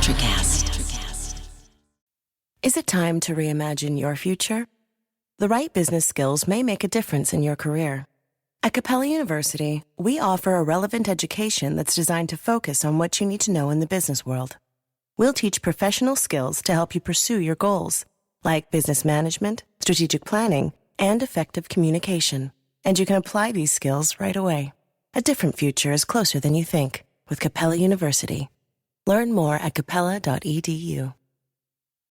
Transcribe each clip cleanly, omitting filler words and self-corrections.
Electricast. Is it time to reimagine your future? The right business skills may make a difference in your career. At Capella University, we offer a relevant education that's designed to focus on what you need to know in the business world. We'll teach professional skills to help you pursue your goals, like business management, strategic planning, and effective communication. And you can apply these skills right away. A different future is closer than you think with Capella University. Learn more at capella.edu.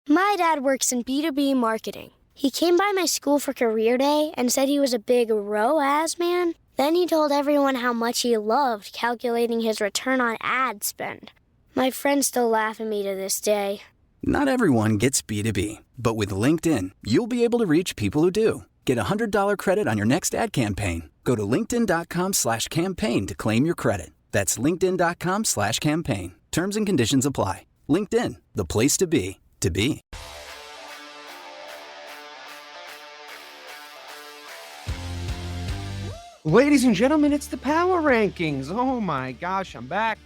My dad works in B2B marketing. He came by my school for career day and said he was a big ROAS man. Then he told everyone how much he loved calculating his return on ad spend. My friends still laugh at me to this day. Not everyone gets B2B, but with LinkedIn, you'll be able to reach people who do. Get a $100 credit on your next ad campaign. Go to linkedin.com/campaign to claim your credit. That's linkedin.com/campaign. Terms and conditions apply. LinkedIn, the place to be, to be. Ladies and gentlemen, it's the Power Rankings. Oh my gosh, I'm back.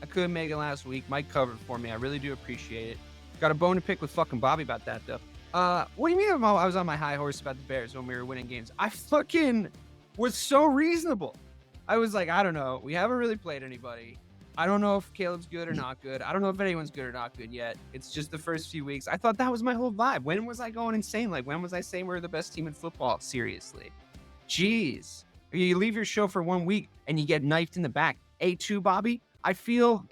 I couldn't make it last week. Mike covered for me. I really do appreciate it. Got a bone to pick with fucking Bobby about that, though. What do you mean I was on my high horse about the Bears when we were winning games? I fucking was so reasonable. I was like, I don't know. We haven't really played anybody. I don't know if Caleb's good or not good. I don't know if anyone's good or not good yet. It's just the first few weeks. I thought that was my whole vibe. When was I going insane? Like, when was I saying we're the best team in football? Seriously. Jeez. You leave your show for 1 week and you get knifed in the back. A2, Bobby. I feel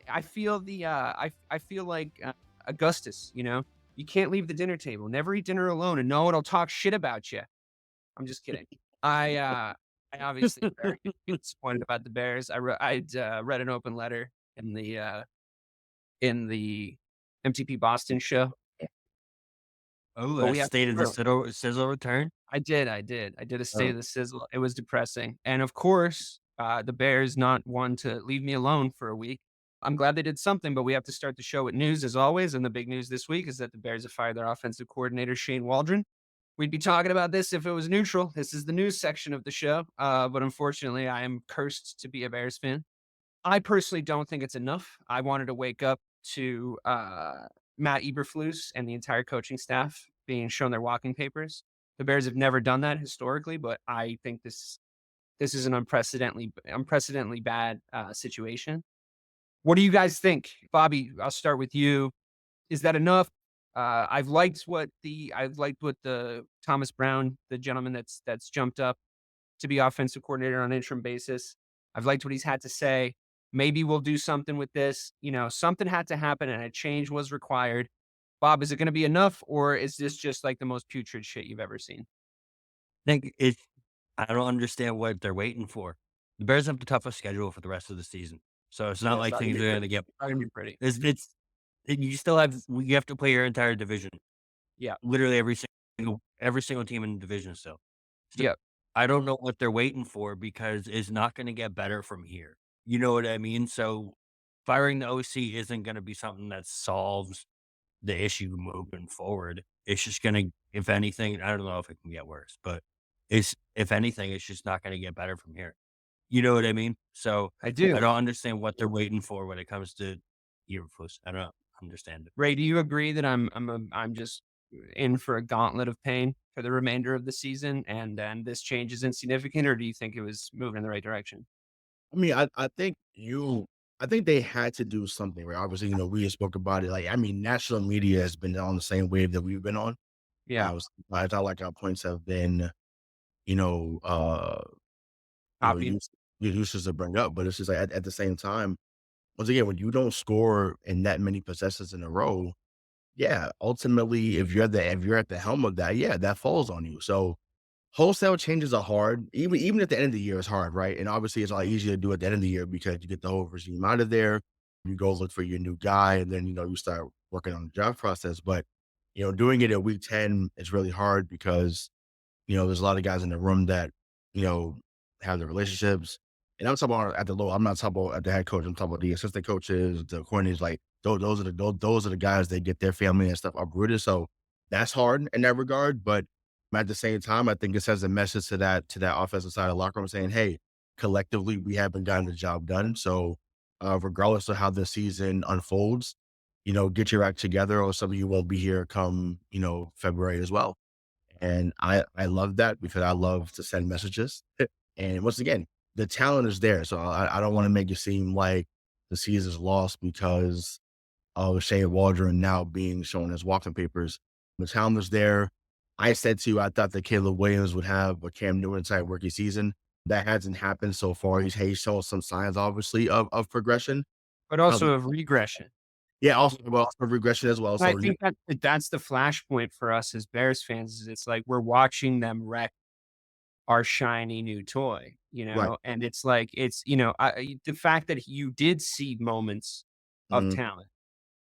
like Augustus, you know? You can't leave the dinner table. Never eat dinner alone, and no one will talk shit about you. I'm just kidding. I obviously very disappointed about the Bears. I read an open letter in the MTP Boston show. Oh, that State of the Sizzle return? I did a State of the Sizzle. It was depressing. And of course, the Bears not one to leave me alone for a week. I'm glad they did something, but we have to start the show with news as always. And the big news this week is that the Bears have fired their offensive coordinator, Shane Waldron. We'd be talking about this if it was neutral. This is the news section of the show. But unfortunately, I am cursed to be a Bears fan. I personally don't think it's enough. I wanted to wake up to Matt Eberflus and the entire coaching staff being shown their walking papers. The Bears have never done that historically, but I think this is an unprecedentedly bad situation. What do you guys think? Bobby, I'll start with you. Is that enough? I've liked what the Thomas Brown, the gentleman that's jumped up to be offensive coordinator on an interim basis. I've liked what he's had to say. Maybe we'll do something with this. You know, something had to happen and a change was required. Bob, is it going to be enough, or is this just like the most putrid shit you've ever seen? I don't understand what they're waiting for. The Bears have the toughest schedule for the rest of the season. So it's not like things are going to get pretty. You have to play your entire division. Yeah. Literally every single team in the division still. So yeah. I don't know what they're waiting for because it's not going to get better from here. You know what I mean? So firing the OC isn't going to be something that solves the issue moving forward. It's just going to, if anything, I don't know if it can get worse, but if anything, it's just not going to get better from here. You know what I mean? So I do. I don't understand what they're waiting for when it comes to Eberflus. I don't understand it. Ray, do you agree that I'm just in for a gauntlet of pain for the remainder of the season, and then this change is insignificant, or do you think it was moving in the right direction? I mean, I think they had to do something, right? Obviously, we just spoke about it. Like, I mean, national media has been on the same wave that we've been on. Yeah. I felt like our points have been, useless to bring up, but it's just like at the same time, once again, when you don't score in that many possessions in a row, yeah, ultimately, if you're at the helm of that, yeah, that falls on you. So wholesale changes are hard. Even at the end of the year, it's hard, right? And obviously, it's a lot easier to do at the end of the year because you get the whole regime out of there. You go look for your new guy, and then you start working on the draft process. But doing it at week 10 is really hard because there's a lot of guys in the room that have the relationships. And I'm talking about at the low. I'm not talking about at the head coach. I'm talking about the assistant coaches, the coordinators. Like those are the guys that get their family and stuff uprooted. So that's hard in that regard. But at the same time, I think it sends a message to that offensive side of the locker room saying, "Hey, collectively, we haven't gotten the job done. So regardless of how the season unfolds, get your act together, or some of you won't be here come, February as well. And I love that because I love to send messages. And once again, the talent is there. So I don't want to make it seem like the season's lost because of Shane Waldron now being shown as walking papers. The talent is there. I said to you, I thought that Caleb Williams would have a Cam Newton type rookie season. That hasn't happened so far. He's shown some signs, obviously, of progression. but Um, also of regression. yeah, also well, of regression as well. And I So think that's the flashpoint for us as Bears fans. Is it's like we're watching them wreck our shiny new toy, right. and it's like the fact that you did see moments of Mhm, talent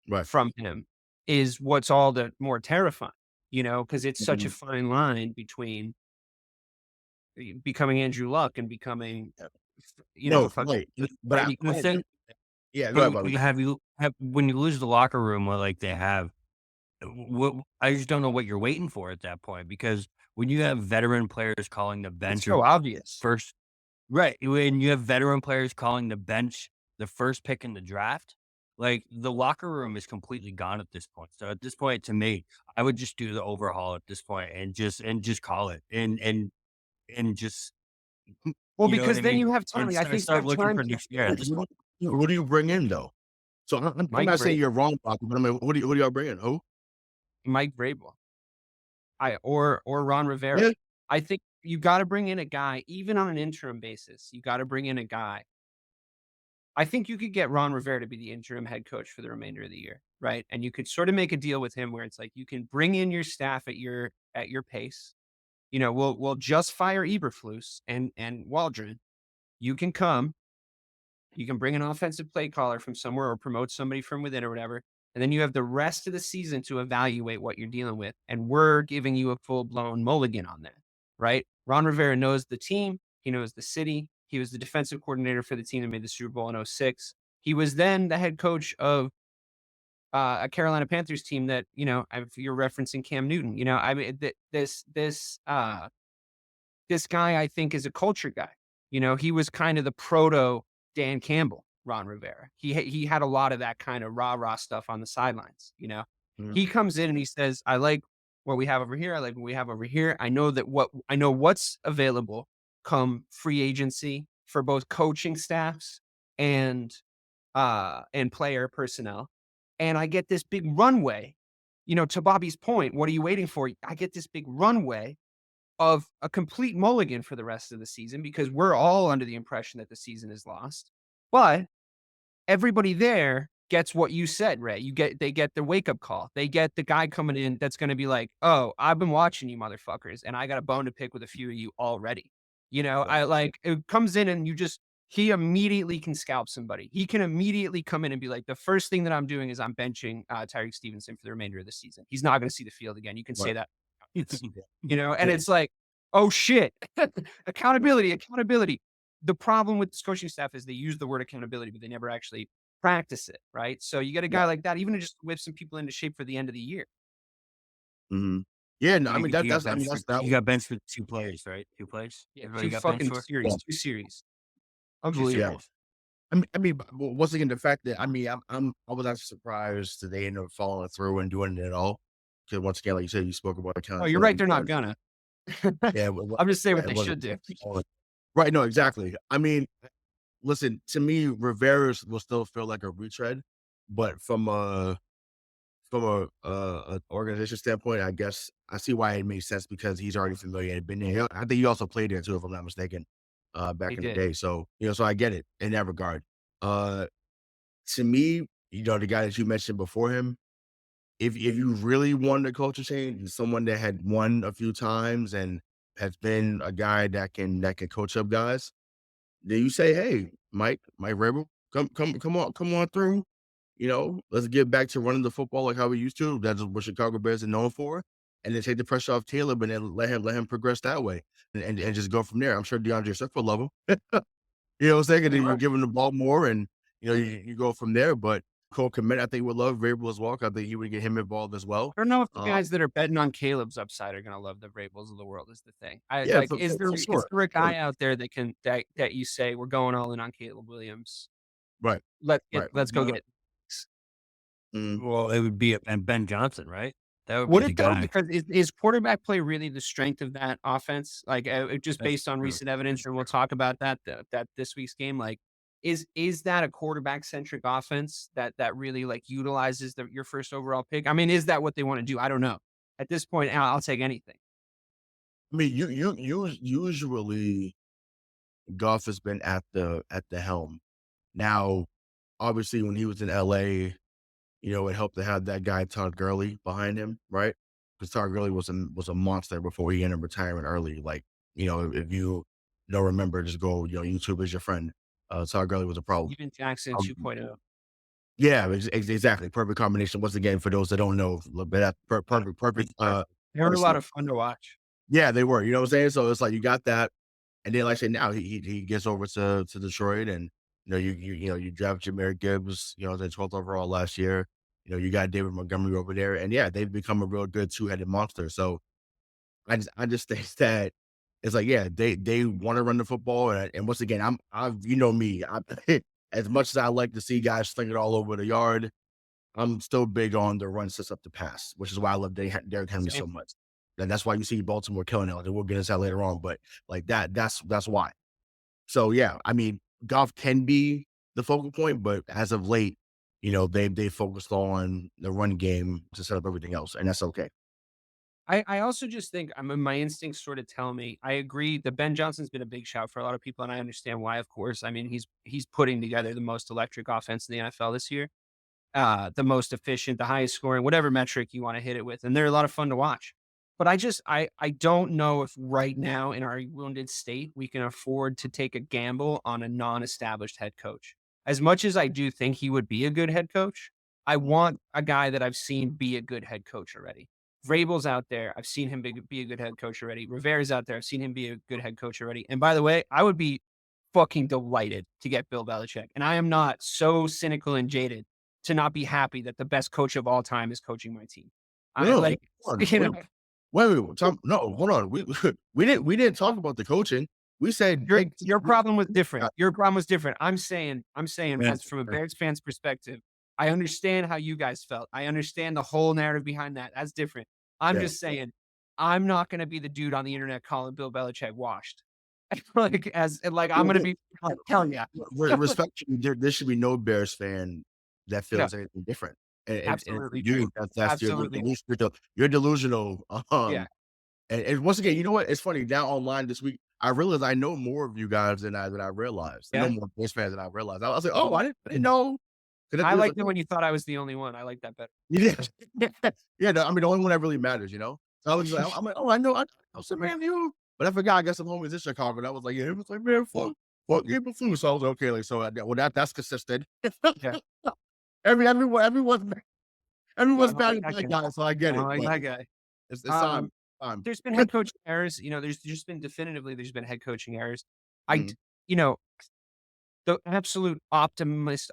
right. from him is what's all the more terrifying, because it's such a Mhm. fine line between becoming Andrew Luck and becoming, No, fucking right. But Brady The Quinn. thing, yeah, go but ahead, Bobby. when you lose the locker room like they have, what I just don't know what you're waiting for at that point, because when you have veteran players calling the It's bench so or obvious. first right, when you have veteran players calling the bench the first pick in the draft, like, the locker room is completely gone at this point. So at this point, to me, I would just do the overhaul at this point and just call it and just Well, you know what because I then mean? you have time. And I think you start have looking time for to new yeah, at this point. Who do you bring in though? So I'm Mike not saying Vrabel. you're wrong, Bobby, but I mean, who do y'all bring in? Who? Mike Vrabel. Or Ron Rivera. Yeah. I think you gotta bring in a guy, even on an interim basis, you gotta bring in a guy. I think you could get Ron Rivera to be the interim head coach for the remainder of the year, right? And you could sort of make a deal with him where it's like you can bring in your staff at your pace. We'll just fire Eberflus and Waldron. You can come, you can bring an offensive play caller from somewhere or promote somebody from within or whatever. And then you have the rest of the season to evaluate what you're dealing with. And we're giving you a full blown mulligan on that, right? Ron Rivera knows the team. He knows the city. He was the defensive coordinator for the team that made the Super Bowl in '06. He was then the head coach of a Carolina Panthers team that, if you're referencing Cam Newton, I mean, this guy, I think, is a culture guy. He was kind of the proto Dan Campbell, Ron Rivera. He had a lot of that kind of rah-rah stuff on the sidelines. Mhm. He comes in and he says, I like what we have over here. I like what we have over here. I know what's available come free agency for both coaching staffs and player personnel. And I get this big runway. To Bobby's point, what are you waiting for? I get this big runway of a complete mulligan for the rest of the season because we're all under the impression that the season is lost. But everybody there gets what you said, Ray. They get the wake up call. They get the guy coming in that's going to be like, "Oh, I've been watching you motherfuckers and I got a bone to pick with a few of you already." Right. I like it comes in and he immediately can scalp somebody. He can immediately come in and be like, "The first thing that I'm doing is I'm benching Tyreek Stevenson for the remainder of the season. He's not going to see the field again." You can say Right. that. And Yeah. it's like, "Oh shit." Accountability, accountability. The problem with this coaching staff is they use the word accountability, but they never actually practice it, right? So you get a Yeah. guy like that, even to just whip some people into shape for the end of the year. Mhm. Yeah, no, I You mean, you got I mean, benched for that's that. you got benched for 2 plays, right? 2 plays? Yeah, Is what you two got benched fucking for? series, Yeah. 2 series. 2 Yeah. Unbelievable. series. But once again, the fact that I was actually surprised that they ended up following through and doing it at all. Because once again, like you said, you spoke about Oh, you're right. accountability. They're not gonna. Yeah, I'm just saying yeah, what it they wasn't should do. right. No, exactly. I mean, listen, to me, Rivera's will still feel like a retread, but from a organization standpoint, I guess I see why it makes sense because he's already familiar and been there. I think he also played there too, if I'm not mistaken, They back in the did. day. So so I get it in that regard. Uh, to me, the guy that you mentioned before him, if you really wanted a culture change, and someone that had won a few times and has been a guy that can coach up guys, then you say, "Hey, Mike Rabel, come on through. Let's get back to running the football like how we used to. That's what Chicago Bears are known for." And then take the pressure off Caleb and then let him progress that way and just go from there. I'm sure DeAndre Swift will love him. You know what I'm saying? And then you give him the ball more and you go from there. But Cole Kmet, I think would love Vrabel as well. 'Cause I think he would get him involved as well. I don't know if the Uh, guys that are betting on Caleb's upside are gonna love the Vrabels of the world is the thing. I yeah, like, for, is for, there for is sure. there a guy out there that you say we're going all in on Caleb Williams? Right, right. Let's go get it. Mm. Well, it would be and Ben Johnson, right? That would be Would the it though? guy. Because is quarterback play really the strength of that offense? Like, just That's based on true. recent evidence, and we'll talk about that this week's game. Like, is that a quarterback centric offense that really like utilizes your first overall pick? I mean, is that what they want to do? I don't know. At this point, I'll take anything. I mean, usually Goff has been at the helm. Now, obviously, when he was in LA, it helped to have that guy Todd Gurley behind him, right? Because Todd Gurley was a monster before he ended up retiring early. Like, if you don't remember, just go, YouTube is your friend. Todd Gurley was a problem. Even Jackson Um, 2.0. yeah, exactly. Perfect combination. Once again, for those that don't know, but that perfect. They were a lot of fun to watch. Yeah, they were. You know what I'm saying? So it's like you got that, and then like I said, now he gets over to Detroit, and you draft Jahmyr Gibbs, the 12th overall last year. You got David Montgomery over there, and yeah, they've become a real good two-headed monster. So I just think that it's like, yeah, they want to run the football, and once again, me, as much as I like to see guys sling it all over the yard, I'm still big on the run sets up the pass, which is why I love Derrick Henry so Same. much. And that's why you see Baltimore killing it. And we'll get into that later on. But like that's why. So yeah, I mean, Goff can be the focal point, but as of late, they focused on the run game to set up everything else, and that's okay. I also just think my instincts sort of tell me I agree that Ben Johnson's been a big shout for a lot of people, and I understand why, of course. I mean, he's putting together the most electric offense in the NFL this year, the most efficient, the highest scoring, whatever metric you want to hit it with, and they're a lot of fun to watch. But I don't know if right now in our wounded state we can afford to take a gamble on a non-established head coach. As much as I do think he would be a good head coach, I want a guy that I've seen be a good head coach already. Vrabel's out there. I've seen him be a good head coach already. Rivera's out there. I've seen him be a good head coach already. And by the way, I would be fucking delighted to get Bill Belichick. And I am not so cynical and jaded to not be happy that the best coach of all time is coaching my team. I No, like, hold on, you know, no, hold on. We didn't talk about the coaching. We said your problem was different. Your problem was different. I'm saying Man, as from a Bears fan's perspective, I understand how you guys felt. I understand the whole narrative behind that. That's different. I'm yeah. just saying, I'm not gonna be the dude on the internet calling Bill Belichick washed. Like I'm gonna be like, hell yeah. Respectfully, there should be no Bears fan that No, feels anything different. And for absolutely you, true. that's your Absolutely. you're delusional. Yeah. And once again, you know what? It's funny. Now online this week, I realized I know more of you guys than I realized. I know Yeah. more Bears fans than I realized. I was like, oh, I didn't know. 'Cause I it was like, liked it when you thought I was the only one. I like that better. yeah, yeah. No, I mean, the only one that really matters, So I was like, I'm like, oh, I know. I said, man, you. But I forgot. I got some homies in Chicago. And I was like, yeah. It was like, man, fuck April Fool. So I was like, okay. Like, so that's consistent. Yeah. Everyone's I everyone's don't bad like at that that guy. guy, so I I get don't it. like But that guy. it's time. Um, Time. there's been head coaching errors. There's just been there's been head coaching errors. I, Mhm. d- you know, the absolute optimist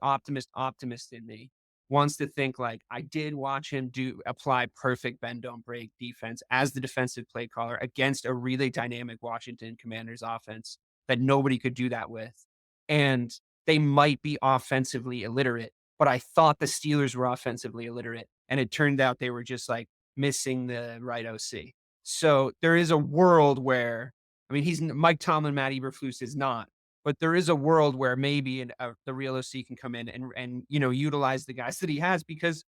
in me wants to think like I did watch him apply perfect bend don't break defense as the defensive play caller against a really dynamic Washington Commanders offense that nobody could do that with. And they might be offensively illiterate, but I thought the Steelers were offensively illiterate. And it turned out they were just like missing the right OC. So there is a world where, I mean, Mike Tomlin, Matt Eberflus is not, but there is a world where maybe the real OC can come in and utilize the guys that he has because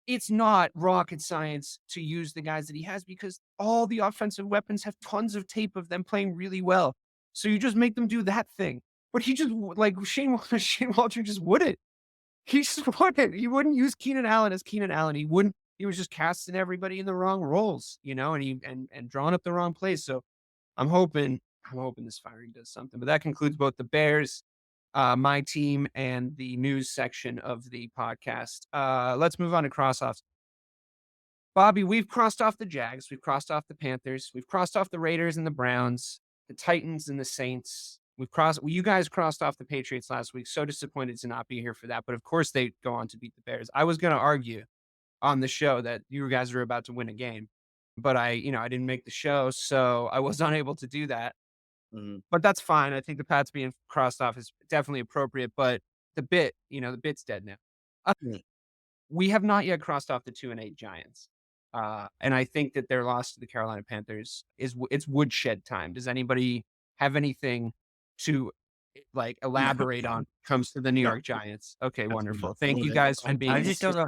it's not rocket science to use the guys that he has because all the offensive weapons have tons of tape of them playing really well. So you just make them do that thing. But he just like Shane Waldron just wouldn't. He just wouldn't. He wouldn't use Keenan Allen as Keenan Allen. He wouldn't. He was just casting everybody in the wrong roles, and drawing up the wrong plays. So I'm hoping this firing does something. But that concludes both the Bears, my team, and the news section of the podcast. Let's move on to cross-offs. Bobby, we've crossed off the Jags, we've crossed off the Panthers, we've crossed off the Raiders and the Browns, the Titans and the Saints. You guys crossed off the Patriots last week. So disappointed to not be here for that. But of course, they go on to beat the Bears. I was going to argue on the show that you guys were about to win a game, but I didn't make the show, so I was unable to do that. Mhm. But that's fine. I think the Pats being crossed off is definitely appropriate, but the bit's dead now. Uh, Mm. we have not yet crossed off the 2-8 Giants. And I think that their loss to the Carolina Panthers it's woodshed time. Does anybody have anything to like elaborate on when it comes to the New No, York Giants? Okay, that's wonderful. not. Thank you guys for being I just don't know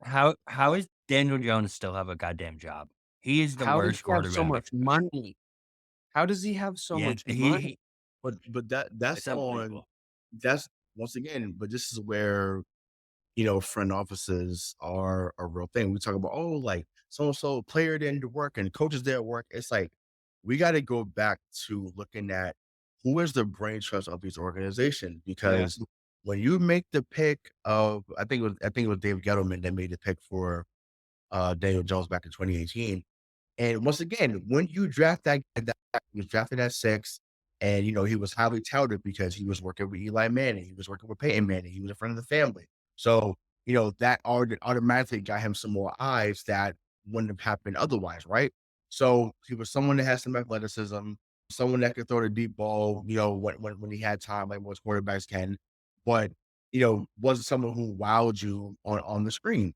how is Daniel Jones still have a goddamn job? He is the How does worst he have so quarterback. much money? How does he have so Yeah, much money? he But it's unbelievable. that's once again, but this is where, front offices are a real thing. We talk about, oh, like so and so player didn't work and coaches didn't work. It's like we got to go back to looking at who is the brain trust of these organizations, Yeah. because when you make the pick of, I think it was David Gettleman that made the pick for Daniel Jones back in 2018. And once again, when you draft he was drafted at 6, and he was highly touted because he was working with Eli Manning, he was working with Peyton Manning, he was a friend of the family. So, that automatically got him some more eyes that wouldn't have happened otherwise, right? So he was someone that has some athleticism, someone that could throw the deep ball, when he had time, like most quarterbacks can, but wasn't someone who wowed you on the screen.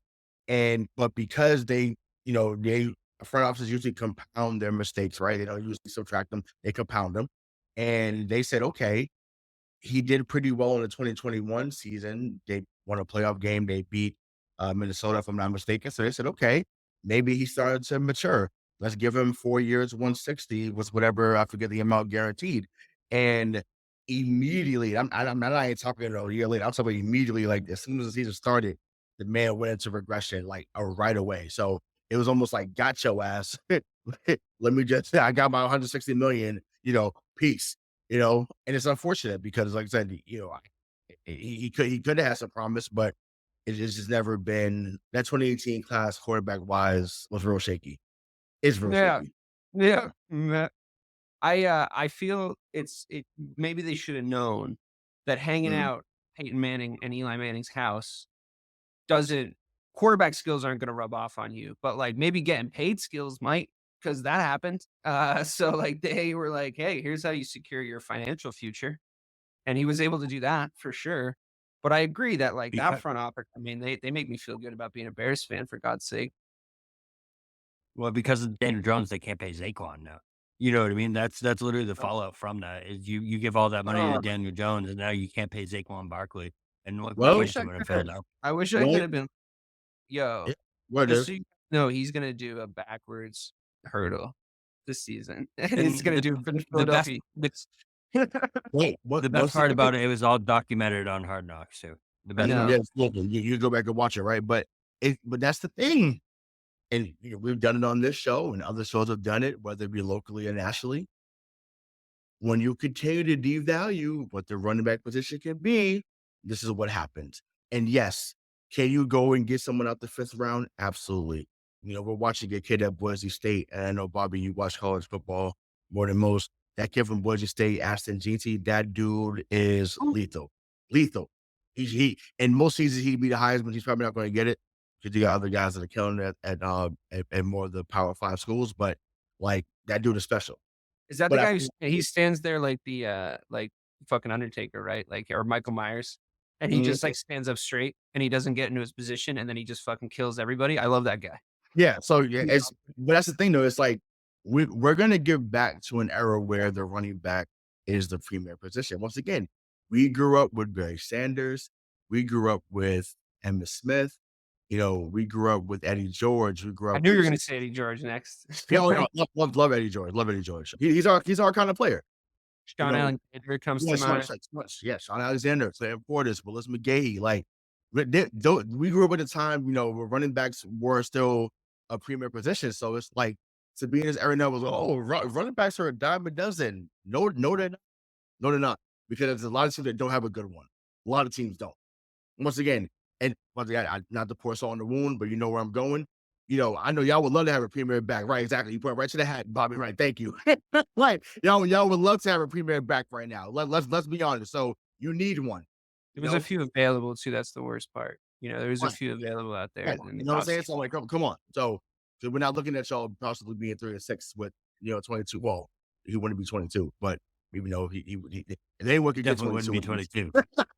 But because they front offices usually compound their mistakes, right? They don't usually subtract them, they compound them. And they said, okay, he did pretty well in the 2021 season. They won a playoff game. They beat Minnesota, if I'm not mistaken. So they said, okay, maybe he started to mature. Let's give him 4 years, 160 was whatever, I forget the amount guaranteed. And immediately, I'm not even talking a year later. I'm talking immediately, like as soon as the season started, the man went into regression like right away. So it was almost like, got your ass. Let me just say, I got my 160 million, peace. And it's unfortunate because, like I said, he could have had some promise, but it's just never been that 2018 class quarterback wise was real shaky. It's real Yeah. shaky. Yeah. I feel maybe they should have known that hanging Mhm. out Peyton Manning and Eli Manning's house doesn't quarterback skills aren't gonna rub off on you, but, like, maybe getting paid skills might, because that happened. So, like, they were like, "Hey, here's how you secure your financial future," and he was able to do that for sure. But I agree that, like, that Because front office, I mean, they make me feel good about being a Bears fan, for God's sake. because of Daniel Jones, they can't pay Saquon now. You know what I mean? That's literally the fallout from that is you give all that money to Oh, Daniel Jones, and now you can't pay Saquon Barkley. And look I what he Well, is wish I doing in could. Philadelphia. I wish I could well, have been yo, yeah, where it just is. so you know, he's gonna do a backwards hurdle this season, and he's And gonna do it for the the best Philadelphia. Wait, the best once part again, about it was all documented on Hard Knocks too. The I best part. know. yes, you go back and watch it, right? But that's the thing. And we've done it on this show, and other shows have done it, whether it be locally or nationally. When you continue to devalue what the running back position can be, this is what happens. And yes, can you go and get someone out the 5th round? Absolutely. We're watching a kid at Boise State, and I know, Bobby, you watch college football more than most. That kid from Boise State, Aston Jeanty, that dude is lethal. Lethal. In most seasons, he'd be the Heisman. He's probably not going to get it because you got other guys that are killing it at more of the Power 5 schools. But, like, that dude is special. Is that the But I guy think he stands there like the, like, fucking Undertaker, right? Like, or Michael Myers, and he Mhm. just, like, stands up straight, and he doesn't get into his position, and then he just fucking kills everybody? I love that guy. Yeah, so yeah, Yeah. but that's the thing though. It's like we're gonna get back to an era where the running back is the premier position. Once again, we grew up with Barry Sanders, we grew up with Emmitt Smith, we grew up with Eddie George, we grew I up knew you were with gonna say Eddie George next. love Eddie George, love Eddie George. He's our kind of player. You Sean know, Alexander comes to Yes, mind. yes, Sean Alexander, Sam Portis, Willis McGahee, like, we grew up at a time, where running backs were still a premier position, so it's like, to be in this era now was, "Oh, running backs are a dime a dozen." No, no, they're not. No, they're not, because there's a lot of teams that don't have a good one. A lot of teams don't. Once again, not to pour salt on the wound, but you know where I'm going. I know y'all would love to have a premier back, right? Exactly. You point right to the hat, Bobby. Right. Thank you. Like, y'all would love to have a premier back right now. Let's be honest. So you need one. There You was a know, few available too, that's the worst part. There was a Right. few available out there Right. in You the know what I'm saying? offseason. So, like, come on. So we're not looking at y'all possibly being 3 or 6 with 22. Well, he wouldn't be 22, but even though if anyone could get Definitely 22, wouldn't be 22.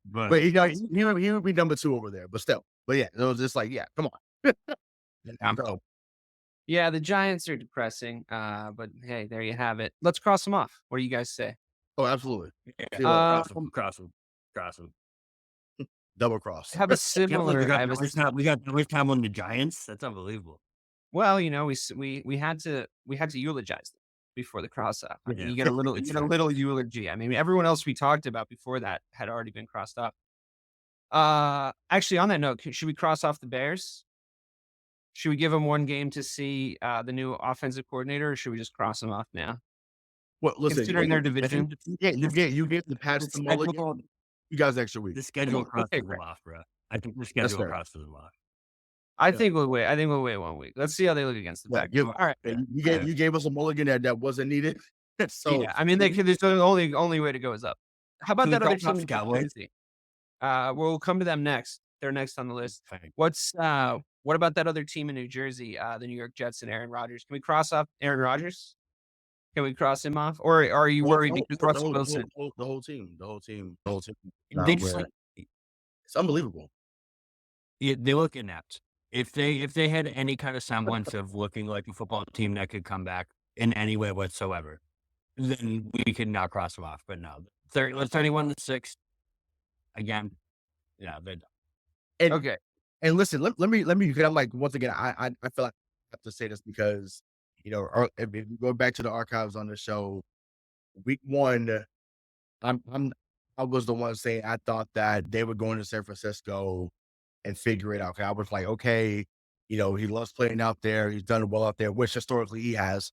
but But he would be number 2 over there. But still, it was just like, yeah, come on. So, Yeah, the Giants are depressing, but hey, there you have it. Let's cross them off. What do you guys say? oh, absolutely. yeah, See you later. cross them. Double cross. I have a Can't believe similar. I have a we got the worst time on the Giants. That's unbelievable. Well, you know, we had to eulogize them before the cross off. I mean, Yeah. you get a little eulogy. I mean, everyone else we talked about before that had already been crossed off. Actually, on that note, should we cross off the Bears? Should we give them one game to see the new offensive coordinator, or should we just cross them off now? Well, listen, Considering their division, you get the Pats The the mulligan. schedule, You guys extra week. the schedule crosses Okay, them great. off, bro. I think the That's schedule fair. crosses them off. I think we'll wait. I think we'll wait 1 week. Let's see how they look against the Yeah, Packers. All right. you gave us a mulligan that wasn't needed. So Yeah, I mean, there's the only way to go is up. How about Can we that other cross off team the in Cowboys? Jersey? We'll come to them next. They're next on the list. Fine. What about that other team in New Jersey, the New York Jets and Aaron Rodgers? Can we cross off Aaron Rodgers? Can we cross him off, or are you worried because Russell Wilson? The whole team. They just It's unbelievable. they look inept. If they had any kind of semblance of looking like a football team that could come back in any way whatsoever, then we could not cross them off. But no, 31-6 again. Yeah, they're done. And Okay, and listen, let me because I'm like, once again, I feel like I have to say this because if you go back to the archives on the show, week 1, I was the one saying I thought that they were going to San Francisco and figure it out. 'Cause I was like, okay, he loves playing out there. He's done well out there, which historically he has.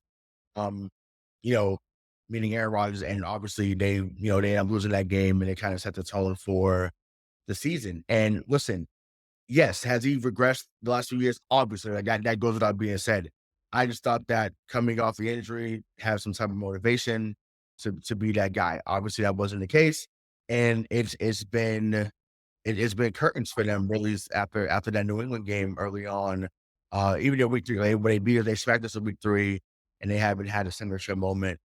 Um, you know, meaning Aaron Rodgers, and obviously they ended up losing that game, and it kind of set the tone for the season. And listen, yes, has he regressed the last few years? Obviously, like that goes without being said. I just thought that coming off the injury, have some type of motivation to be that guy. Obviously, that wasn't the case, and it's been curtains for them really after that New England game early on. Even in week 3, when they beat us, they smacked us in week 3, and they haven't had a signature moment,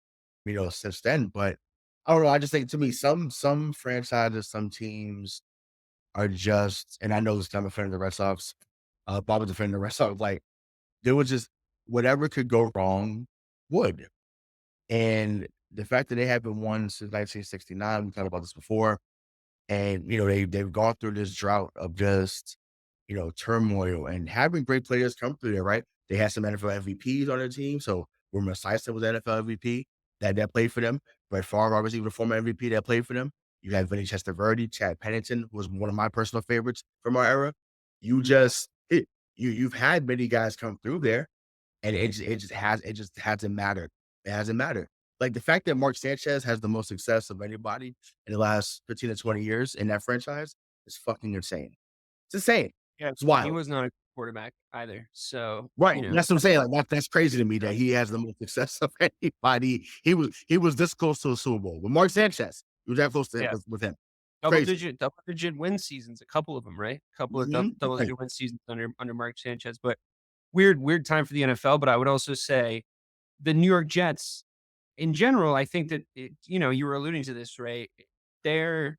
since then. But I don't know. I just think, to me, some franchises, some teams are just, and I know this, I'm defending the Red Sox. Bob was defending the Red Sox. Like, there was just whatever could go wrong would. And the fact that they haven't won since 1969, we talked about this before, and they've gone through this drought of just turmoil, and having great players come through there, right? They had some NFL MVPs on their team. So Rumor Sison was NFL MVP that played for them. Brett Favre, obviously, was a former MVP that played for them. You had Vinny Testaverde, Chad Pennington, who was one of my personal favorites from our era. You've had many guys come through there, and it just hasn't mattered. It hasn't mattered. Like, the fact that Mark Sanchez has the most success of anybody in the last 15 to 20 years in that franchise is fucking insane. It's insane. yeah, It's wild. he was not a quarterback either. So Right. That's what I'm saying. Like, that's crazy to me that he has the most success of anybody. He was this close to a Super Bowl with Mark Sanchez. He was that close to with him. double Crazy. digit win seasons, a couple of them, right? A couple of Mhm. double digit win seasons under Mark Sanchez. But weird time for the NFL. But I would also say the New York Jets in general. I think that you were alluding to this, right? Their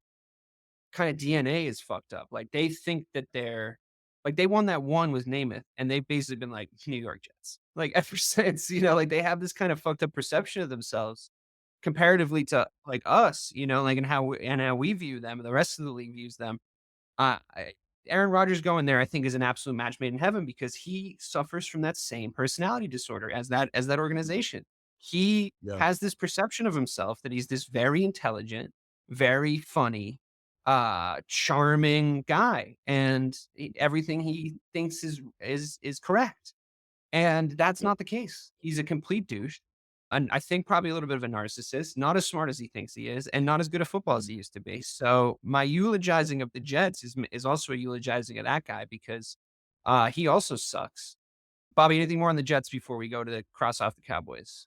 kind of DNA is fucked up. Like, they think that they won that one with Namath, and they've basically been like New York Jets. Like, ever since, like, they have this kind of fucked up perception of themselves comparatively to like us, like, and how we view them, and the rest of the league views them. Aaron Rodgers going there, I think, is an absolute match made in heaven because he suffers from that same personality disorder as that organization. He Yeah. has this perception of himself that he's this very intelligent, very funny, charming guy, and everything he thinks is correct. And that's not the case. He's a complete douche. And I think probably a little bit of a narcissist, not as smart as he thinks he is, and not as good at football as he used to be. So my eulogizing of the Jets is also a eulogizing of that guy because he also sucks. Bobby, anything more on the Jets before we go to cross off the Cowboys?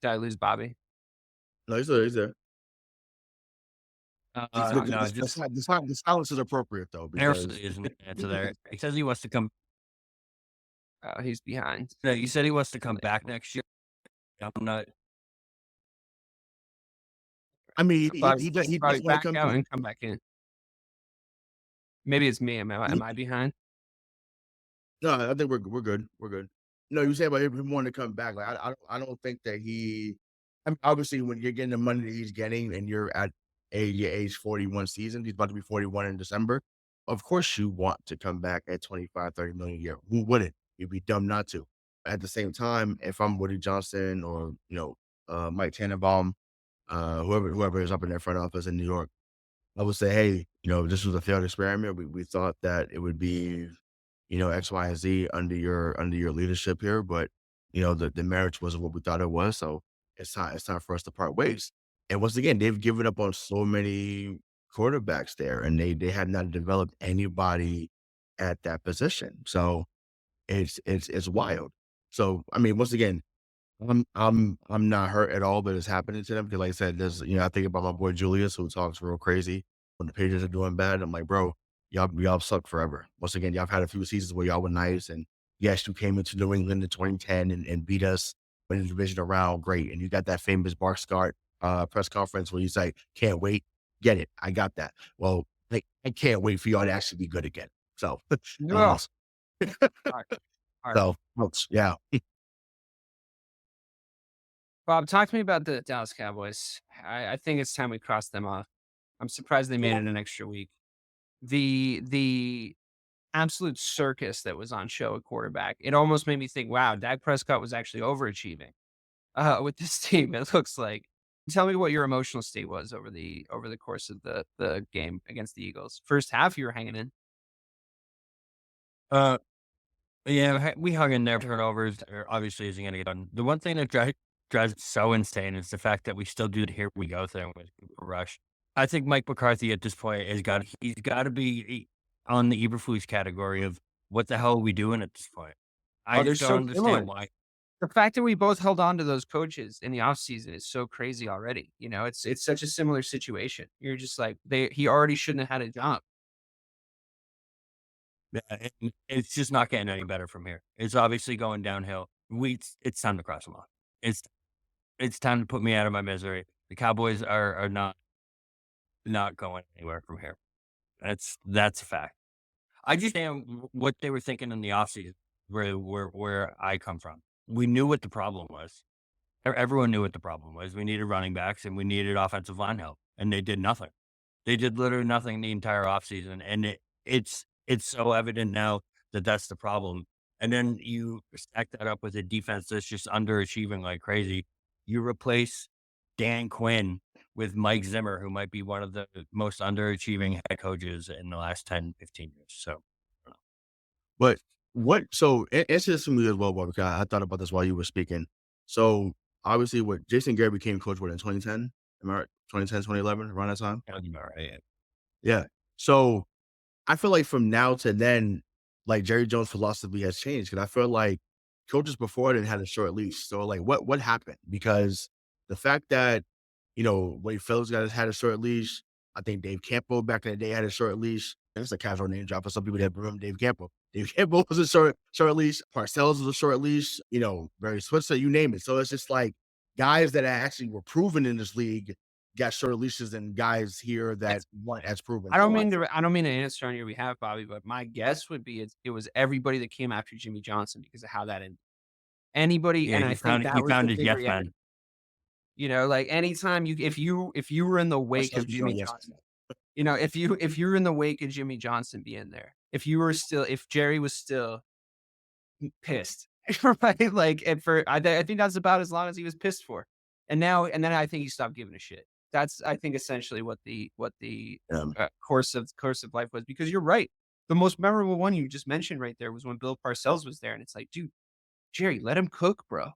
Did I lose Bobby? No, he's there. He's there. No, The silence is appropriate though, because Harrison isn't going to answer there. He says he wants to come. He's behind. No, you said he wants to come back next year. I'm not. I mean, he Probably does want to back come out back. and come back in. Maybe it's me. Am I behind? No, I think we're good. We're good. No, you say about him wanting to come back. Like I don't think that he. I mean, obviously, when you're getting the money that he's getting, and you're at your age 41 season, he's about to be 41 in December. Of course, you want to come back at 25, 30 million a year. Who wouldn't? You'd be dumb not to. At the same time, if I'm Woody Johnson or Mike Tannenbaum, whoever is up in their front office in New York, I would say, hey, this was a failed experiment. We thought that it would be, X, Y, and Z under your leadership here, but the marriage wasn't what we thought it was. So it's time for us to part ways. And once again, they've given up on so many quarterbacks there, and they had not developed anybody at that position. So it's wild. So I mean, once again, I'm not hurt at all that it's happening to them because, like I said, I think about my boy Julius who talks real crazy when the Patriots are doing bad. I'm like, bro, y'all suck forever. Once again, y'all have had a few seasons where y'all were nice, and yes, you came into New England in 2010 and beat us in the division round, great. And you got that famous Bark Scott press conference where you say, "Can't wait, get it, I got that." Well, like, I can't wait for y'all to actually be good again. So, No. uh, All right. so yeah. Bob, talk to me about the Dallas Cowboys. I think it's time we cross them off. I'm surprised they made it an extra week. The absolute circus that was on show at quarterback, it almost made me think, wow, Dak Prescott was actually overachieving with this team, it looks like. Tell me what your emotional state was over the course of the game against the Eagles. First half, you were hanging in. Uh, yeah, we hung in there. Turnovers obviously isn't going to get done. The one thing that drives it so insane is the fact that we still do the here we go thing with Cooper Rush. I think Mike McCarthy at this point he's got to be on the Eberflus category of what the hell are we doing at this point? I Oh, they're just don't so similar. understand why. The fact that we both held on to those coaches in the offseason is so crazy already. It's such a similar situation. You're just like, he already shouldn't have had a job. Yeah, it's just not getting any better from here. It's obviously going downhill. It's time to cross them off. It's time to put me out of my misery. The Cowboys are not going anywhere from here. That's a fact. I just am what they were thinking in the offseason, where I come from. We knew what the problem was. Everyone knew what the problem was. We needed running backs and we needed offensive line help, and they did nothing. They did literally nothing the entire offseason, and it's so evident now that that's the problem. And then you stack that up with a defense that's just underachieving like crazy. You replace Dan Quinn with Mike Zimmer, who might be one of the most underachieving head coaches in the last 10, 15 years. So, I don't know. But answer this to me as well, Bob, because I thought about this while you were speaking. So obviously what Jason Garrett became coach in 2010? Am I right? 2010, 2011, around that time? All right. Yeah. So I feel like from now to then, like Jerry Jones' philosophy has changed because I feel like coaches before then had a short leash. So like what happened? Because the fact that, Wade Phillips had a short leash. I think Dave Campbell back in the day had a short leash. That's a casual name drop for some people that remember Dave Campbell. Dave Campbell was a short leash. Parcells was a short leash. Barry Switzer, you name it. So it's just like guys that actually were proven in this league got short leashes and guys here that weren't as proven. I don't mean to answer on your behalf, Bobby, but my guess would be it was everybody that came after Jimmy Johnson because of how that ended. Anybody, Yeah, and I think that was the big yes reaction. Like anytime if you were in the wake of Jimmy Johnson, if you were in the wake of Jimmy Johnson being there, if Jerry was still pissed, right? Like, I think that's about as long as he was pissed for. And then I think he stopped giving a shit. That's, I think, essentially what the course of life was. Because you're right. The most memorable one you just mentioned right there was when Bill Parcells was there, and it's like, dude, Jerry, let him cook, bro.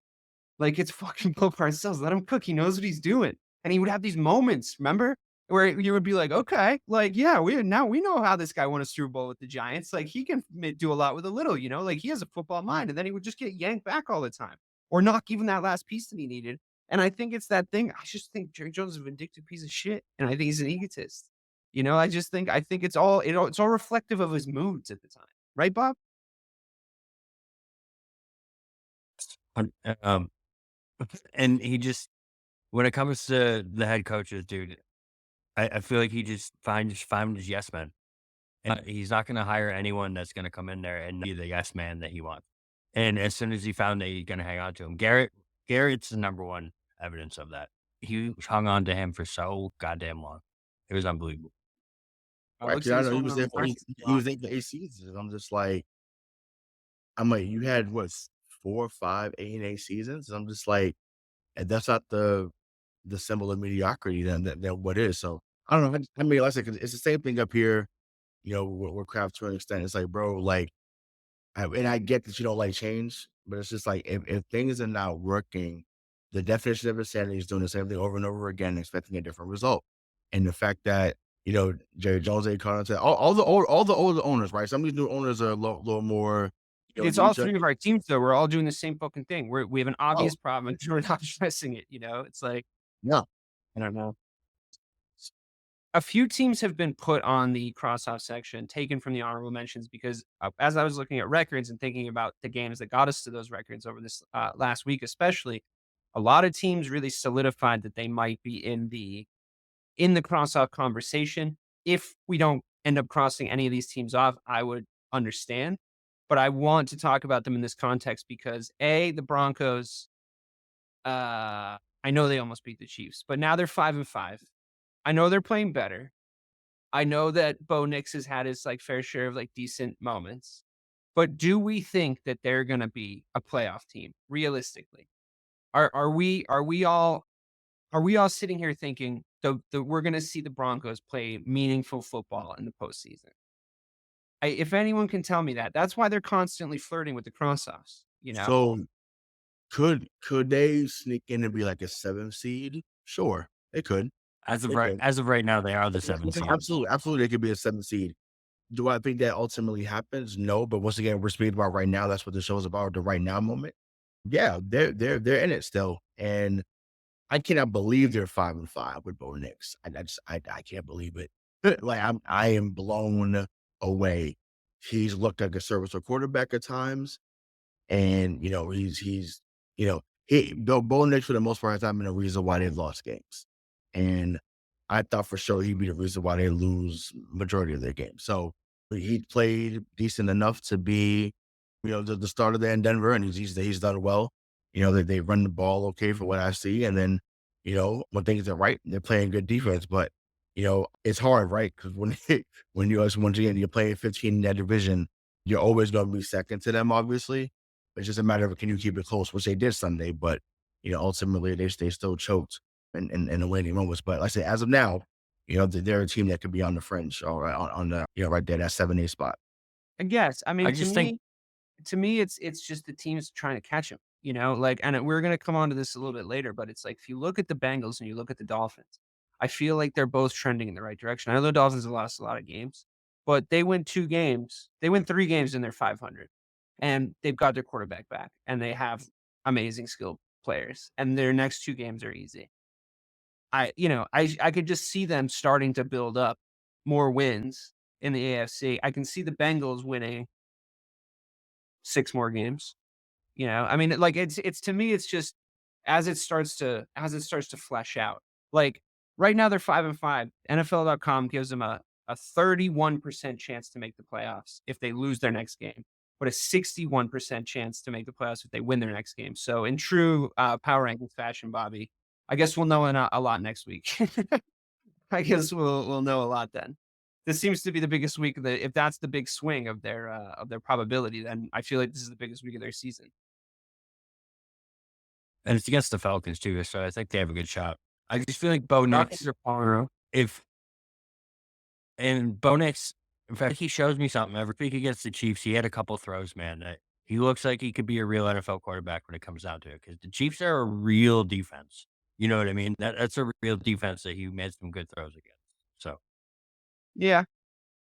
Like, it's fucking Bill Parcells. Let him cook. He knows what he's doing. And he would have these moments, remember? Where you would be like, okay, like, yeah, we know how this guy won a Super Bowl with the Giants. Like, he can do a lot with a little, like he has a football mind. And then he would just get yanked back all the time or not give him that last piece that he needed. And I think it's that thing. I just think Jerry Jones is a vindictive piece of shit. And I think he's an egotist. I think it's all reflective of his moods at the time. Right, Bob? Um, and he just, when it comes to the head coaches, dude, I feel like he just find his yes man. And he's not going to hire anyone that's going to come in there and be the yes man that he wants. And as soon as he found that he's going to hang on to him, Garrett's the number one evidence of that. He hung on to him for so goddamn long. It was unbelievable. Right, Looks 'cause like I he's know he holding was on to there the for practice he squad. was there for 8 seasons. I'm like, you had what, 4, 5, 8 and 8 seasons? I'm just like, and that's not the symbol of mediocrity then what is. So I don't know. I mean, like I said, 'cause it's the same thing up here, with craft to an extent. It's like, bro, like, and I get that you don't like change, but it's just like if things are not working, the definition of insanity is doing the same thing over and over again, expecting a different result. And the fact that Jerry Jones, Carter, all the older owners, right? Some of these new owners are a little more, It's knee all jerk. three of our teams, though. We're all doing the same fucking thing. We have an Oh, obvious problem, and we're not addressing it. It's like yeah. I don't know. A few teams have been put on the cross-off section, taken from the honorable mentions because as I was looking at records and thinking about the games that got us to those records over this last week, especially, a lot of teams really solidified that they might be in the cross-off conversation. If we don't end up crossing any of these teams off, I would understand. But I want to talk about them in this context because the Broncos, I know they almost beat the Chiefs, but now they're 5-5. I know they're playing better. I know that Bo Nix has had his fair share of decent moments. But do we think that they're gonna be a playoff team realistically? Are we all sitting here thinking that we're gonna see the Broncos play meaningful football in the postseason? If anyone can tell me that, that's why they're constantly flirting with the crossoffs. So could they sneak in and be like a 7th seed? Sure, they could. They could. As of right now, they are the 7th seed. Absolutely, absolutely, they could be a 7th seed. Do I think that ultimately happens? No, but once again, we're speaking about right now. That's what the show is about, the right now moment. Yeah, they're in it still, and I cannot believe they're 5-5 with Bo Nix. I can't believe it. Like I am blown away. He's looked like a serviceable quarterback at times, and he's Bo Nix for the most part has not been a reason why they've lost games, and I thought for sure he'd be the reason why they lose majority of their games. So he played decent enough to be, the starter there in Denver, and he's done well. They run the ball okay for what I see, and then when things are right, they're playing good defense. But it's hard, right? Because when once again you're playing 15 in that division, you're always going to be second to them, obviously. It's just a matter of can you keep it close, which they did Sunday, but ultimately they still choked in the winning moments. But like I say, as of now, they're a team that could be on the fringe or on the right there, that 7-8 spot. I guess. I I mean, to just think me, it's just the teams trying to catch him. And we're gonna come on to this a little bit later, but it's like if you look at the Bengals and you look at the Dolphins, I feel like they're both trending in the right direction. I know the Dolphins have lost a lot of games, but they win 2 games. They win 3 games and they're 500, and they've got their quarterback back, and they have amazing skilled players, and their next 2 games are easy. I could just see them starting to build up more wins in the AFC. I can see the Bengals winning 6 more games. I mean, it's to me, it's just as it starts to flesh out. Like right now, they're 5-5. NFL.com gives them a 31% chance to make the playoffs if they lose their next game, but a 61% chance to make the playoffs if they win their next game. So in true power rankings fashion, Bobby, I guess we'll know a lot next week. I guess we'll know a lot then. This seems to be the biggest week if that's the big swing of their probability, then I feel like this is the biggest week of their season. and it's against the Falcons too, so I think they have a good shot. I just feel like Bo Nix, Falcons are falling. if and Bo Nix, in fact, he shows me something every week against the Chiefs. He had a couple throws, man. That he looks like he could be a real NFL quarterback when it comes down to it. Because the Chiefs are a real defense. You know what I mean? That's a real defense that he made some good throws against. So Yeah.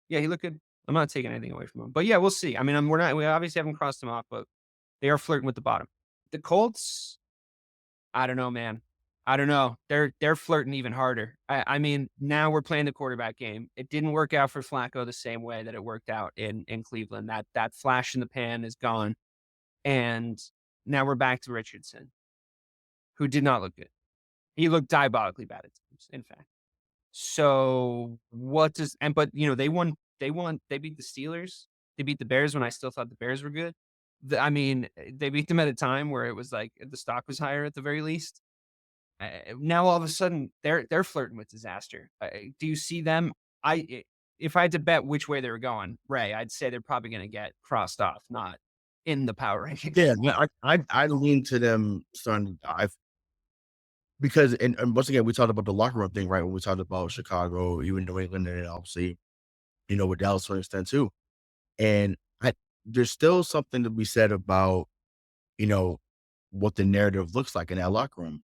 Yeah, he looked good. I'm not taking anything away from him. But yeah, we'll see. I mean, we obviously haven't crossed them off, but they are flirting with the bottom. The Colts, I don't know, man. I don't know. They're flirting even harder. I mean, now we're playing the quarterback game. It didn't work out for Flacco the same way that it worked out in Cleveland. That flash in the pan is gone. And Now we're back to Richardson, who did not look good. He looked diabolically bad at times, in fact. So but they beat the Steelers. They beat the Bears when I still thought the Bears were good. I mean, they beat them at a time where it was like the stock was higher at the very least. Now all of a sudden they're flirting with disaster. Do you see them? If I had to bet which way they were going, Ray, I'd say they're probably going to get crossed off, not in the power rankings. Yeah, no, I lean to them starting to dive because and once again we talked about the locker room thing, right? When we talked about Chicago, even New England, and then obviously with Dallas to an extent too. And there's still something to be said about you know what the narrative looks like in that locker room.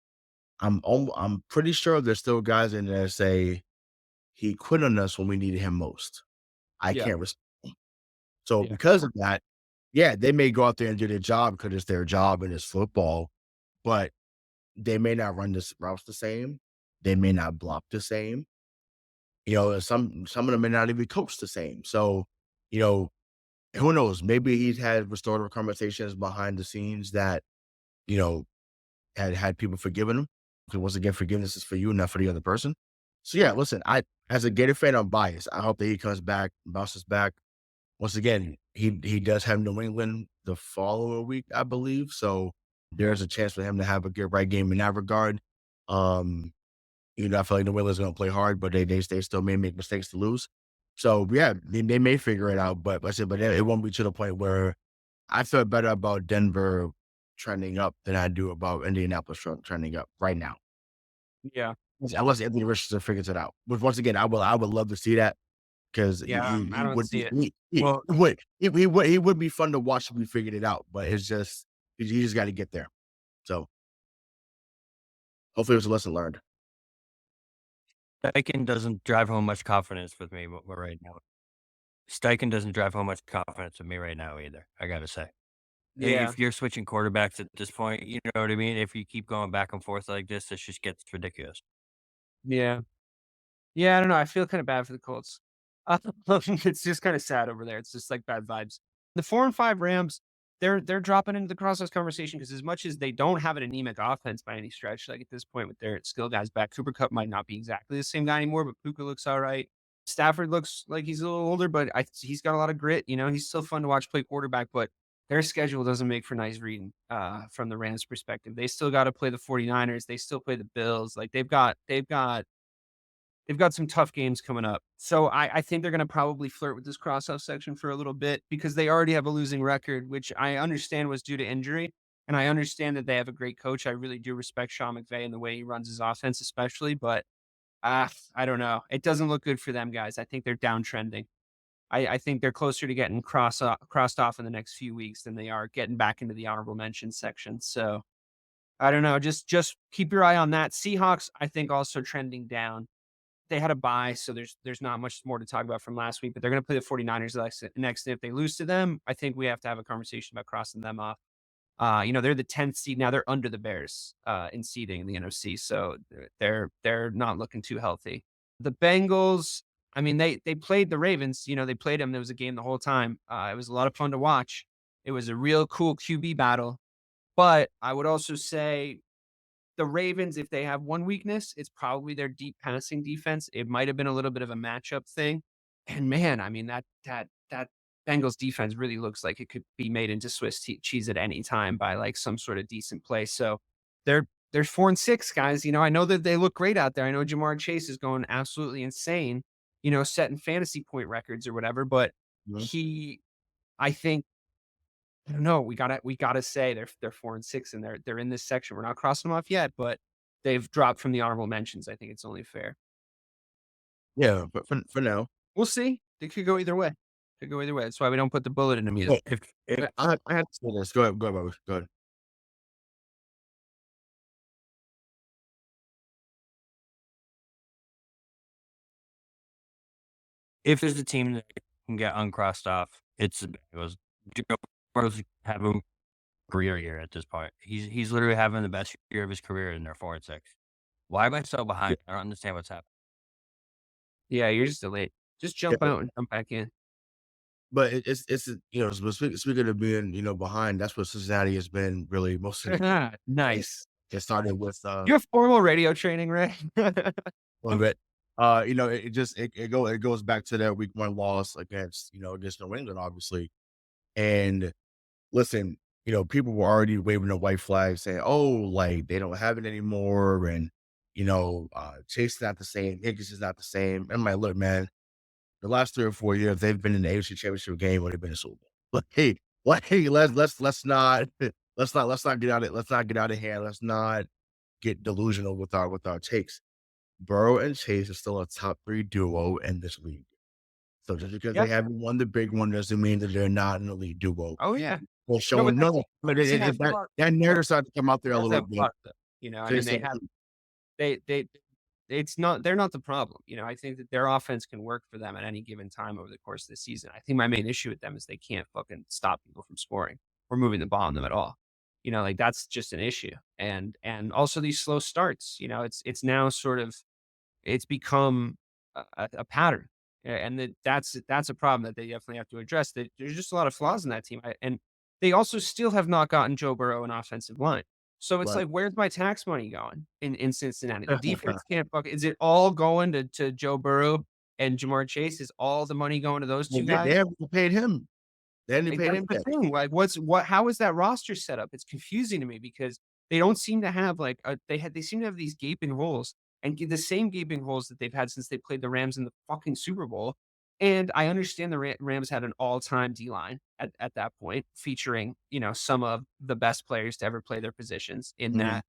I'm pretty sure there's still guys in there that say he quit on us when we needed him most. I Yeah. can't respect him. So Yeah. because of that, yeah, they may go out there and do their job because it's their job and it's football, but they may not run this routes the same. They may not block the same. Some of them may not even coach the same. So, you know, who knows? Maybe he's had restorative conversations behind the scenes that, you know, had people forgiven him. Because once again, forgiveness is for you, not for the other person. So yeah, listen, as a Gator fan, I'm biased. I hope that he comes back, bounces back. Once again, he does have New England the following week, I believe. So there's a chance for him to have a good right game in that regard. Um, I feel like New England's gonna play hard, but they still may make mistakes to lose. So yeah, they may figure it out, but it won't be to the point where I feel better about Denver trending up than I do about Indianapolis trending up right now. Yeah. Unless Anthony Richardson figures it out. Which once again, I would love to see that because Yeah. I he don't would see be it. well he would be fun to watch if we figured it out. But it's just he just got to get there. So hopefully it was a lesson learned. Steichen doesn't drive home much confidence with me right now. Steichen doesn't drive home much confidence with me right now either, I gotta say. Yeah. If you're switching quarterbacks at this point, you know what I mean? If you keep going back and forth like this just gets ridiculous. Yeah. Yeah, I don't know. I feel kind of bad for the Colts. It's just kind of sad over there. It's just like bad vibes. The 4-5 Rams, they're dropping into the crossover conversation because as much as they don't have an anemic offense by any stretch, like at this point with their skill guys back, Cooper Cup might not be exactly the same guy anymore, but Puka looks all right. Stafford looks like he's a little older, but he's got a lot of grit. He's still fun to watch play quarterback, but their schedule doesn't make for nice reading from the Rams perspective. They still got to play the 49ers. They still play the Bills. Like they've got some tough games coming up. So I think they're going to probably flirt with this crossout section for a little bit because they already have a losing record, which I understand was due to injury. And I understand that they have a great coach. I really do respect Sean McVay and the way he runs his offense, especially. But I don't know. It doesn't look good for them, guys. I think they're downtrending. I think they're closer to getting crossed off in the next few weeks than they are getting back into the honorable mention section. So I don't know. Just keep your eye on that. Seahawks, I think, also trending down. They had a bye, so there's not much more to talk about from last week, but they're going to play the 49ers next. And if they lose to them, I think we have to have a conversation about crossing them off. They're the 10th seed now. They're under the Bears in seeding in the NFC, so they're not looking too healthy. The Bengals, I mean, they played the Ravens. They played them. There was a game the whole time. It was a lot of fun to watch. It was a real cool QB battle, but I would also say the Ravens, if they have one weakness, it's probably their deep passing defense. It might have been a little bit of a matchup thing. And man, I mean, that Bengals defense really looks like it could be made into Swiss cheese at any time by like some sort of decent play. So they're 4-6 guys. I know that they look great out there. I know Jamar Chase is going absolutely insane, setting fantasy point records or whatever, but Mhm. I think I don't know. We gotta say they're 4-6 and they're in this section. We're not crossing them off yet, but they've dropped from the honorable mentions. I think it's only fair. Yeah, but for now, We'll see. It could go either way. Could go either way. That's why we don't put the bullet in them either. yeah, if I had to say this. Go ahead, Bobby. Go ahead. If there's a team that can get uncrossed off, it's the Bengals. Joe Burrow's having a career year at this point. He's literally having the best year of his career, and they're 4-6. Why am I so behind? I don't understand what's happening. Yeah, you're just delayed. Just Yeah, jump out and jump back in. but it's speaking of being behind, that's what Cincinnati has been really most of the year. Nice. It started with You have formal radio training, Ray? a little bit. It goes back to that week 1 loss against New England, obviously. And listen, people were already waving the white flag saying, "Oh, like they don't have it anymore," and Chase is not the same, Higgins is not the same. I'm like, look, man, the last 3 or 4 years they've been in the AFC Championship game or they've been in the Super Bowl. Hey, let's not get out of hand. Let's not get delusional with our takes. Burrow and Chase are still a top 3 duo in this league. So just because Yeah. they haven't won the big one doesn't mean that they're not an elite duo. Oh, yeah. Well, No, showing but no, but that's that narrative started to come out there a that's little that bit. part, though, I mean, they it's not they're not the problem. I think that their offense can work for them at any given time over the course of the season. I think my main issue with them is they can't fucking stop people from scoring or moving the ball on them at all. Like that's just an issue. And also these slow starts, it's now sort of it's become a pattern. And that's a problem that they definitely have to address. That there's just a lot of flaws in that team. And they also still have not gotten Joe Burrow an offensive line. So it's Right. like, where's my tax money going in Cincinnati? The defense can't is it all going to Joe Burrow and Jamar Chase? Is all the money going to those two Well, they guys? haven't paid him. They haven't paid That's him the yet. thing. Like, how is that roster set up? It's confusing to me because they don't seem to have they seem to have these gaping holes and the same gaping holes that they've had since they played the Rams in the fucking Super Bowl. And I understand the Rams had an all-time D line at that point, featuring some of the best players to ever play their positions in Mhm.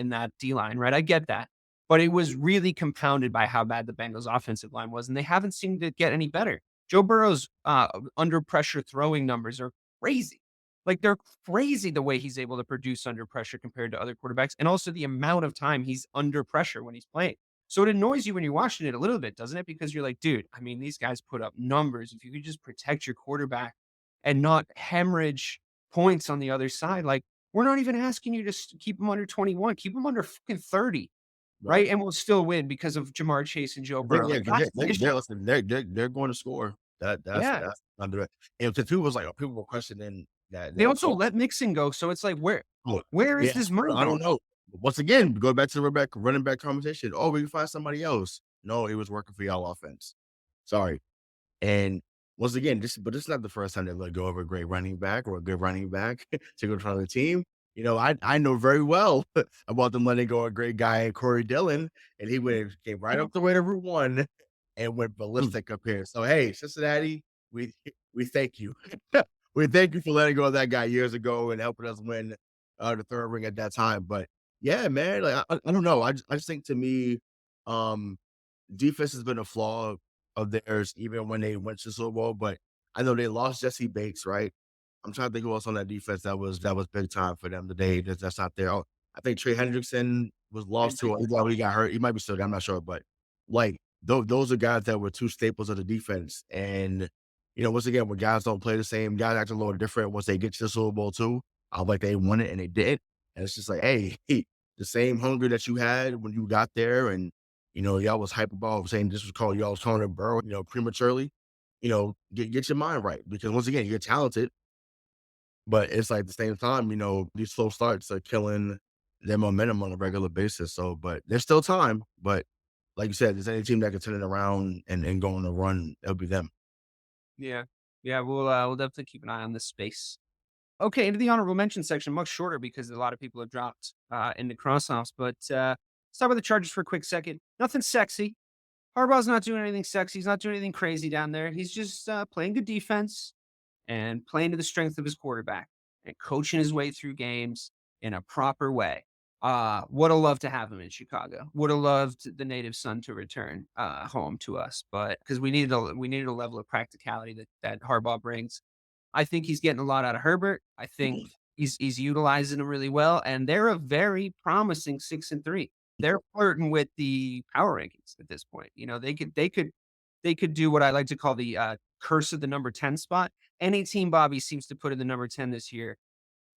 that D line, right? I get that, but it was really compounded by how bad the Bengals' offensive line was, and they haven't seemed to get any better. Joe Burrow's under pressure throwing numbers are crazy. Like they're crazy the way he's able to produce under pressure compared to other quarterbacks, and also the amount of time he's under pressure when he's playing. So it annoys you when you're watching it a little bit, doesn't it? Because you're like, dude, I mean, these guys put up numbers. If you could just protect your quarterback and not hemorrhage points on the other side, like we're not even asking you to keep them under 21, keep them under fucking 30, Right. right? And we'll still win because of Jamar Chase and Joe They Burrow. yeah, Like that's the issue. listen, they're going to score. That's Yeah. under it. And the two was like people were questioning They that also call. let Mixon go, so it's like, Oh, where is yeah, this money I don't going? know. Once again, go back to the running back conversation. Oh, we can find somebody else. No, it was working for y'all offense. Sorry. And once again, this is not the first time they let go of a great running back or a good running back to go in front of the team. I know very well about them letting go of a great guy, Corey Dillon, and came right up the way to Route 1 and went ballistic up here. So hey, Cincinnati, we thank you. We thank you for letting go of that guy years ago and helping us win the third ring at that time. But yeah, man, like I don't know. I just think to me, um, defense has been a flaw of theirs even when they went to the Super Bowl, but I know they lost Jesse Bates, right? I'm trying to think who else on that defense that was big time for them today. That's not there. Oh, I think Trey Hendrickson was lost to he got hurt. He might be still there, I'm not sure, but like those are guys that were two staples of the defense. And once again, when guys don't play the same, guys act a little different once they get to the Super Bowl too. I like they won it and they did. And it's just like, hey, the same hunger that you had when you got there and y'all was hype about saying this was called y'all was calling it Burrow, prematurely. Get your mind right because once again, you're talented, but it's like at the same time, these slow starts are killing their momentum on a regular basis. So, but there's still time. But like you said, there's any team that can turn it around and go on a run, it'll be them. Yeah. Yeah, we'll definitely keep an eye on this space. Okay, into the honorable mention section, much shorter because a lot of people have dropped into cross-offs. But let's talk about the Chargers for a quick second. Nothing sexy. Harbaugh's not doing anything sexy. He's not doing anything crazy down there. He's just playing good defense and playing to the strength of his quarterback and coaching his way through games in a proper way. Would have loved to have him in Chicago. Would have loved the native son to return home to us, but because we needed a level of practicality that Harbaugh brings. I think he's getting a lot out of Herbert. I think he's utilizing him really well, and they're a very promising 6-3. They're flirting with the power rankings at this point. They could do what I like to call the curse of the number 10 spot. Any team Bobby seems to put in the number 10 this year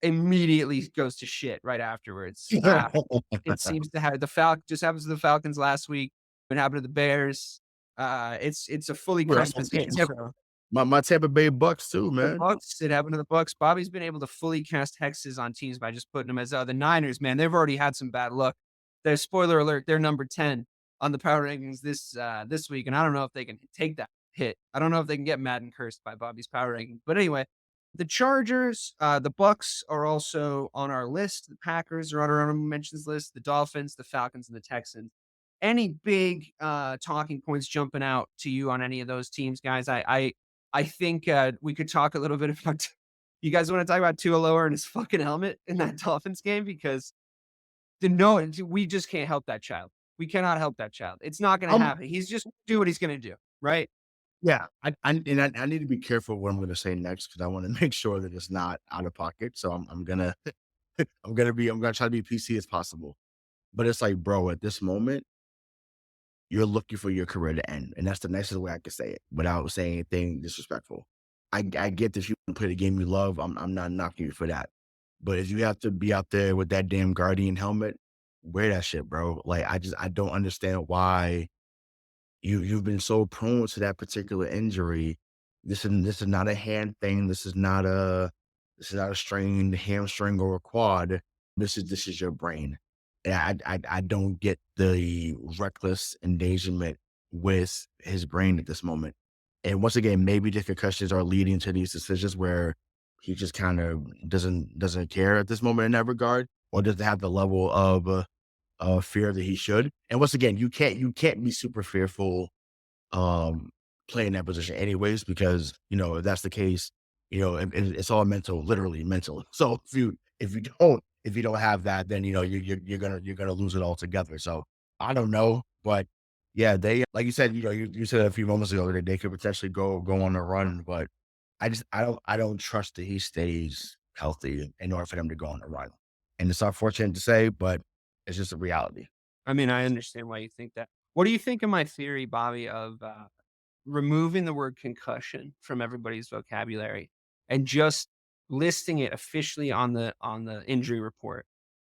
immediately goes to shit right afterwards. It seems to have just happens to the Falcons last week. It happened to the Bears. It's a fully Well, cursed that's position. it. My Tampa Bay Bucks too, The man. Bucks, it happened to the Bucks. Bobby's been able to fully cast hexes on teams by just putting them as the Niners, man. They've already had some bad luck. They're spoiler alert, they're number 10 on the power rankings this week, and I don't know if they can take that hit. I don't know if they can get Madden cursed by Bobby's power rankings. But anyway, the Chargers, the Bucks are also on our list. The Packers are on our honorable mentions list. The Dolphins, the Falcons, and the Texans. Any big talking points jumping out to you on any of those teams, guys? I think we could talk a little bit about. You guys want to talk about Tua Lower and his fucking helmet in that Dolphins game? Because we just can't help that child. We cannot help that child. It's not going to happen. He's just do what he's going to do, right? Yeah, I need to be careful what I'm going to say next because I want to make sure that it's not out of pocket. So I'm gonna I'm gonna try to be PC as possible. But it's like, bro, at this moment, you're looking for your career to end, and that's the nicest way I could say it without saying anything disrespectful. I get that you can play the game you love. I'm not knocking you for that. But if you have to be out there with that damn Guardian helmet, wear that shit, bro. Like I don't understand why you've been so prone to that particular injury. This is not a hand thing. This is not a strained hamstring or a quad. This is your brain. And I don't get the reckless endangerment with his brain at this moment. And once again, maybe the concussions are leading to these decisions where he just kind of doesn't care at this moment in that regard, or doesn't have the level of fear that he should. And once again, you can't be super fearful playing that position anyways, because if that's the case, it's all mental, literally mental. So if you don't have that, then you're gonna lose it altogether. So I don't know, but yeah, they, like you said, you said a few moments ago that they could potentially go on a run, but I don't trust that he stays healthy in order for them to go on a run. And it's unfortunate to say, but it's just a reality. I mean, I understand why you think that. What do you think of my theory, Bobby, of removing the word concussion from everybody's vocabulary and just listing it officially on the injury report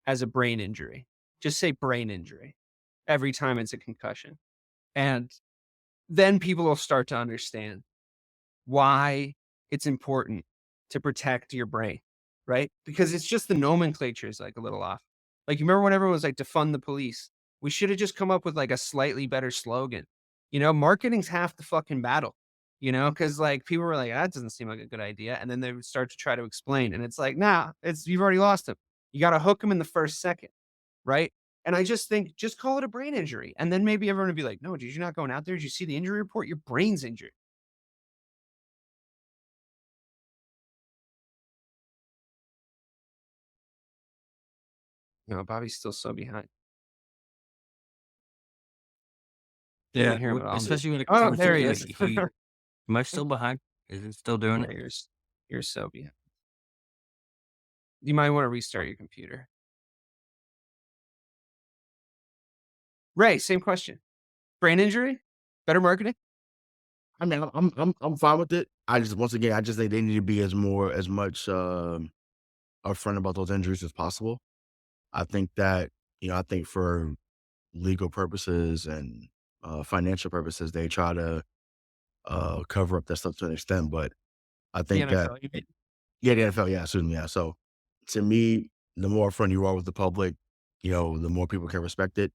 as a brain injury? Just say brain injury every time it's a concussion. And then people will start to understand why it's important to protect your brain, right? Because it's just the nomenclature is like a little off. Like, you remember when everyone was like, defund the police? We should have just come up with like a slightly better slogan. Marketing's half the fucking battle, because like people were like, that doesn't seem like a good idea. And then they would start to try to explain. And it's like, nah, you've already lost him. You got to hook him in the first second, right? And I just think, just call it a brain injury. And then maybe everyone would be like, no, dude, you're not going out there. Did you see the injury report? Your brain's injured. No, Bobby's still so behind. You Yeah, can hear him at all. especially when it Oh, comes there to he the is. heat. Am I still behind? Is it still doing Yeah, it? you're so behind. You might want to restart your computer. Ray, same question. Brain injury? Better marketing? I mean, I'm fine with it. Once again, I just think they need to be as much upfront about those injuries as possible. I think that I think for legal purposes and financial purposes, they try to cover up that stuff to an extent. But I The think that NFL, you mean? yeah, the NFL, yeah, certainly, yeah. So to me, the more upfront you are with the public, the more people can respect it.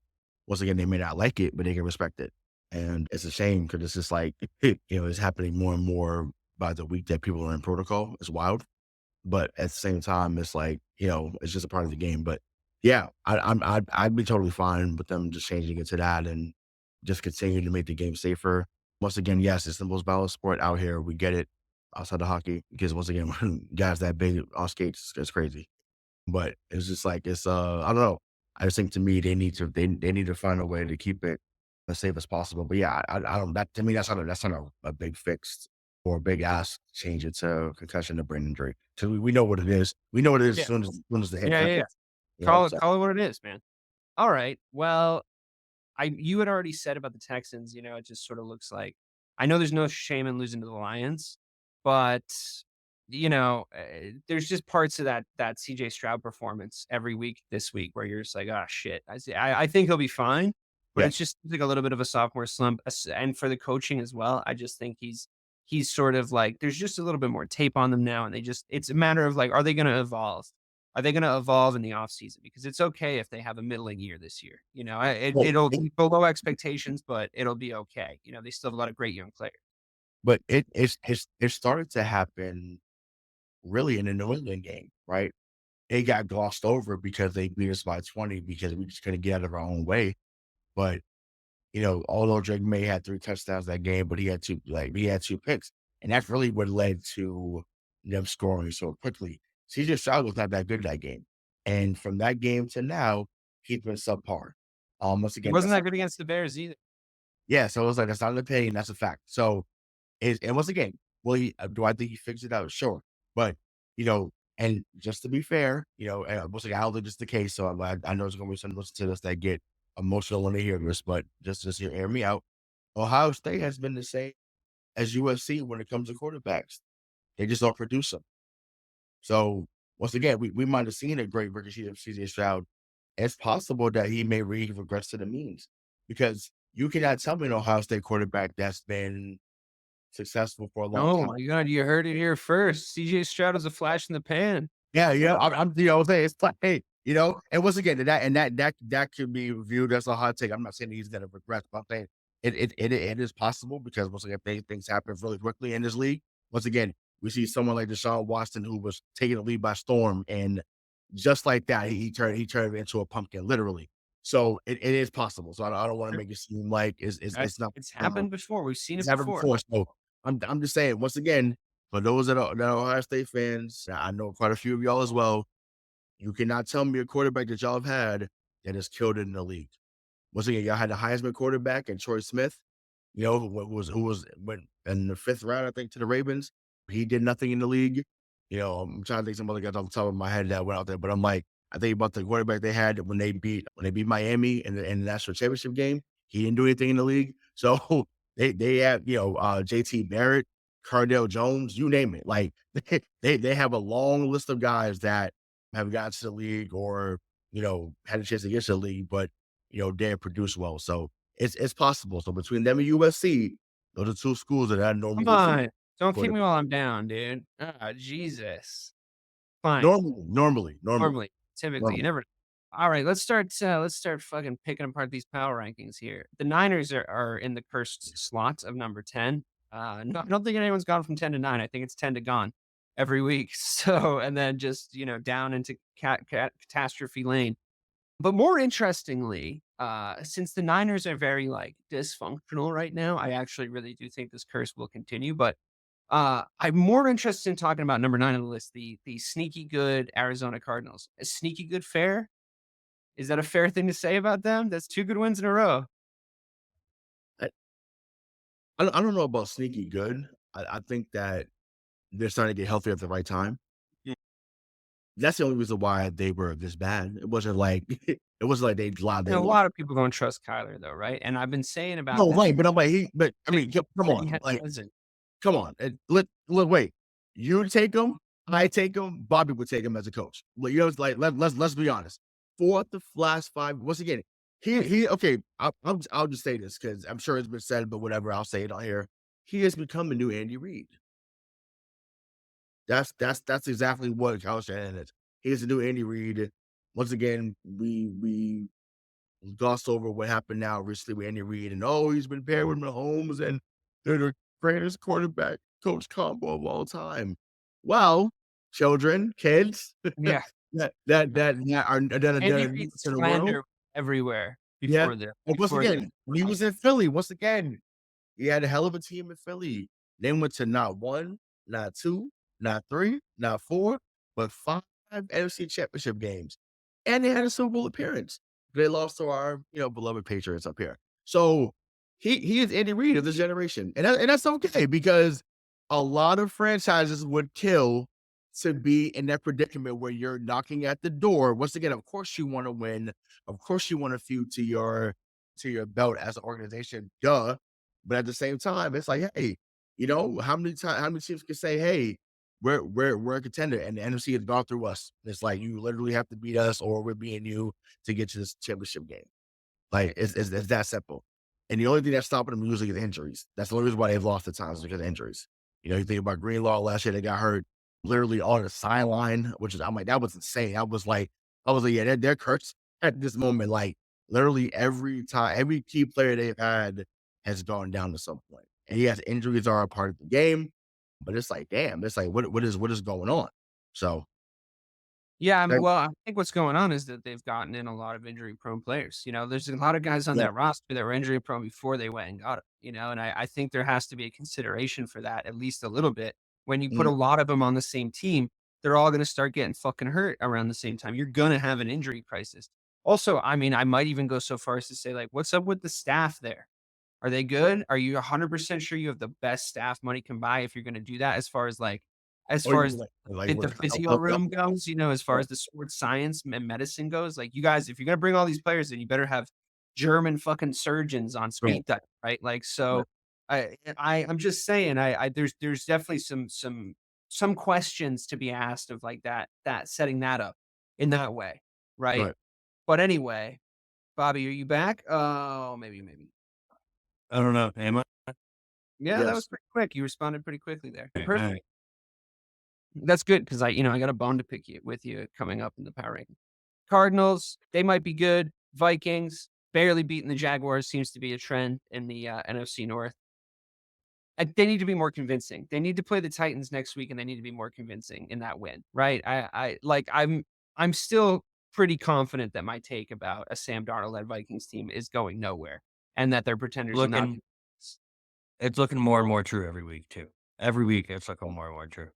Once again, they may not like it, but they can respect it. And it's a shame because it's just like, it's happening more and more by the week that people are in protocol. It's wild. But at the same time, it's like, it's just a part of the game. But yeah, I'd be totally fine with them just changing it to that and just continue to make the game safer. Once again, yes, it's the most balanced sport out here. We get it outside of hockey because once again, when guys that big on skates, it's crazy. But it's just like I don't know. I just think to me they need to find a way to keep it as safe as possible. But yeah, I don't, that to me that's not a big fix or a big ask to change it to concussion to brain injury. So we know what it is. We know what it is Yeah. as soon as the hit Yeah, yeah, happens. yeah. Call it what it is, man. All right. Well, you had already said about the Texans, it just sort of looks like, I know there's no shame in losing to the Lions, but there's just parts of that CJ Stroud performance every week this week where you're just like, oh shit. I think he'll be fine, but Yeah. it's just like a little bit of a sophomore slump. And for the coaching as well, I just think he's he's sort of like, there's just a little bit more tape on them now. And it's a matter of like, are they going to evolve? Are they going to evolve in the offseason? Because it's okay if they have a middling year this year. Well, It'll be below expectations, but it'll be okay. They still have a lot of great young players. but it started to happen really in the New England game, right? It got glossed over because they beat us by 20 because we just couldn't get out of our own way. But although Drake May had 3 touchdowns that game, but he had two picks, and that's really what led to them scoring so quickly. CJ Stroud was not that good that game, and from that game to now, he's been subpar. Once He again, wasn't that good against the Bears either. yeah. So it was like that's not an opinion, that's a fact. So and once again, do I think he fixed it out? Sure, but and just to be fair, once again, I don't think this is the case. So I know there's going to be some listen to this that get emotional when they hear this, but just hear me out. Ohio State has been the same as USC when it comes to quarterbacks. They just don't produce them. So once again, we might have seen a great ricochet of CJ Stroud. It's possible that he may regress to the means because you cannot tell me an Ohio State quarterback that's been successful for a long Oh time. my God, you heard it here first. CJ Stroud is a flash in the pan. Yeah. I'm saying it's like, hey, and once again, that could be viewed as a hot take. I'm not saying he's going to regress, but I'm saying it is possible because once again, things happen really quickly in this league. Once again, we see someone like Deshaun Watson who was taking the lead by storm, and just like that, he turned into a pumpkin, literally. So it is possible. So I don't want to make it seem like it's not. It's happened before. We've seen it It's happened before. before. So I'm just saying, once again, for those that are Ohio State fans, I know quite a few of y'all as well. You cannot tell me a quarterback that y'all have had that has killed it in the league. Once again, y'all had the Heisman quarterback and Troy Smith, who went in the 5th round, I think, to the Ravens. He did nothing in the league. I'm trying to think some other guys off the top of my head that went out there, but I'm like, I think about the quarterback they had when they beat Miami in the national championship game. He didn't do anything in the league. So they have, JT Barrett, Cardell Jones, you name it. Like they have a long list of guys that have gotten to the league or, had a chance to get to the league, but, didn't produce well. So it's possible. So between them and USC, those are 2 schools that I normally Come on. Don't kick me while I'm down, dude. Jesus. Fine. Normally. Typically. You never. All right, let's start fucking picking apart these power rankings here. The Niners are in the cursed slot of number 10. No, I don't think anyone's gone from 10 to 9. I think it's 10 to gone every week. So, and then just, down into catastrophe lane. But more interestingly, since the Niners are very like dysfunctional right now, I actually really do think this curse will continue. But I'm more interested in talking about number 9 on the list, the sneaky good Arizona Cardinals. Is sneaky good fair? Is that a fair thing to say about them? That's 2 good wins in a row. I don't know about sneaky good. I think that they're starting to get healthy at the right time. Yeah. That's the only reason why they were this bad. It wasn't like they lied. A lot of people don't trust Kyler though, right? And I've been saying about no, that. right, but I'm like come on, like come on. Wait. You take him, I take him, Bobby would take him as a coach. It's like let's be honest. For the last 5, once again, he okay. I'll just say this because I'm sure it's been said, but whatever, I'll say it on here. He has become the new Andy Reid. That's exactly what Kyle Shanahan is. He's the new Andy Reid. Once again, we glossed over what happened now recently with Andy Reid, and he's been paired with Mahomes, and they're the greatest quarterback coach combo of all time. Well, children, kids, Yeah. that are Andy Reid's in the world. slander everywhere Yeah. before there. And once again, when he was in Philly, once again, he had a hell of a team in Philly. Then went to not 1, not 2, not 3, not 4, but 5 NFC championship games. And they had a Super Bowl appearance. They lost to our, beloved Patriots up here. So he is Andy Reid of this generation. And that's okay because a lot of franchises would kill to be in that predicament where you're knocking at the door. Once again, of course you want to win. Of course you want to feud to your belt as an organization. Duh. But at the same time, it's like, hey, how many teams can say, hey, we're a contender and the NFC has gone through us. It's like you literally have to beat us or we're beating you to get to this championship game. Like it's that simple. And the only thing that's stopping them usually is injuries. That's the only reason why they've lost at times because of injuries. You think about Greenlaw last year, they got hurt literally on the sideline, I'm like, that was insane. I was like, yeah, they're cursed at this moment. Like literally every time, every key player they've had has gone down to some point. And yes, injuries are a part of the game, but it's like, damn, it's like, what is going on? So, Yeah, that- well, I think what's going on is that they've gotten in a lot of injury-prone players. There's a lot of guys on yeah, that roster that were injury-prone before they went and got it. And I think there has to be a consideration for that, at least a little bit. When you put a mm, lot of them on the same team, they're all going to start getting fucking hurt around the same time. You're going to have an injury crisis. Also, I mean, I might even go so far as to say, like, what's up with the staff there? Are they good? Are you 100% sure you have the best staff money can buy if you're gonna do that as or far you as like the what? physio room goes, as far as the sports science and medicine goes? Like, you guys, if you're gonna bring all these players in, you better have German fucking surgeons on Right, speed dial, right? Like, right, so I'm just saying, there's definitely some questions to be asked of like that setting that up in that way, right? right. But anyway, Bobby, are you back? Oh, maybe. I don't know. Am I? Yeah, that was Yes. pretty quick. You responded pretty quickly there. All Perfect. right. That's good because I got a bone to pick with you coming up in the power ranking. Cardinals, they might be good. Vikings, barely beating the Jaguars seems to be a trend in the NFC North. They need to be more convincing. They need to play the Titans next week, and they need to be more convincing in that win, right? I'm still pretty confident that my take about a Sam Darnold led Vikings team is going nowhere, and that they're pretenders and not. Looking, it's looking more and more true every week too. Every week it's looking more and more true.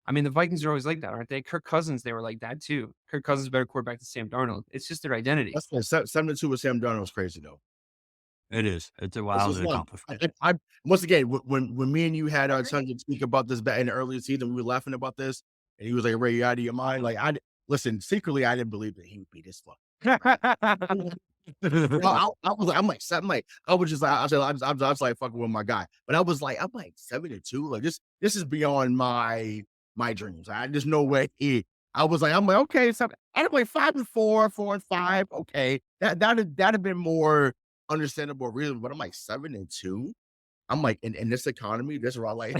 I mean, the Vikings are always like that, aren't they? Kirk Cousins, they were like that too. Kirk Cousins is a better quarterback than Sam Darnold. It's just their identity. That's 7-2 with Sam Darnold was crazy though. It is. It's a This wild is one. accomplishment. I once again, when me and you had our son to speak about this back in the early season, we were laughing about this, and he was like, "Ray, you out of your mind?" Like listen, secretly, I didn't believe that he would be this fuck. I was just like, I was like fucking with my guy, but I'm like 7-2. Like this is beyond my dreams. There's no way. I'm like, okay, so I'm like 5-4, 4-5. Okay, that'd have been more understandable reason, but I'm like 7-2. I'm like, in this economy, this is where I like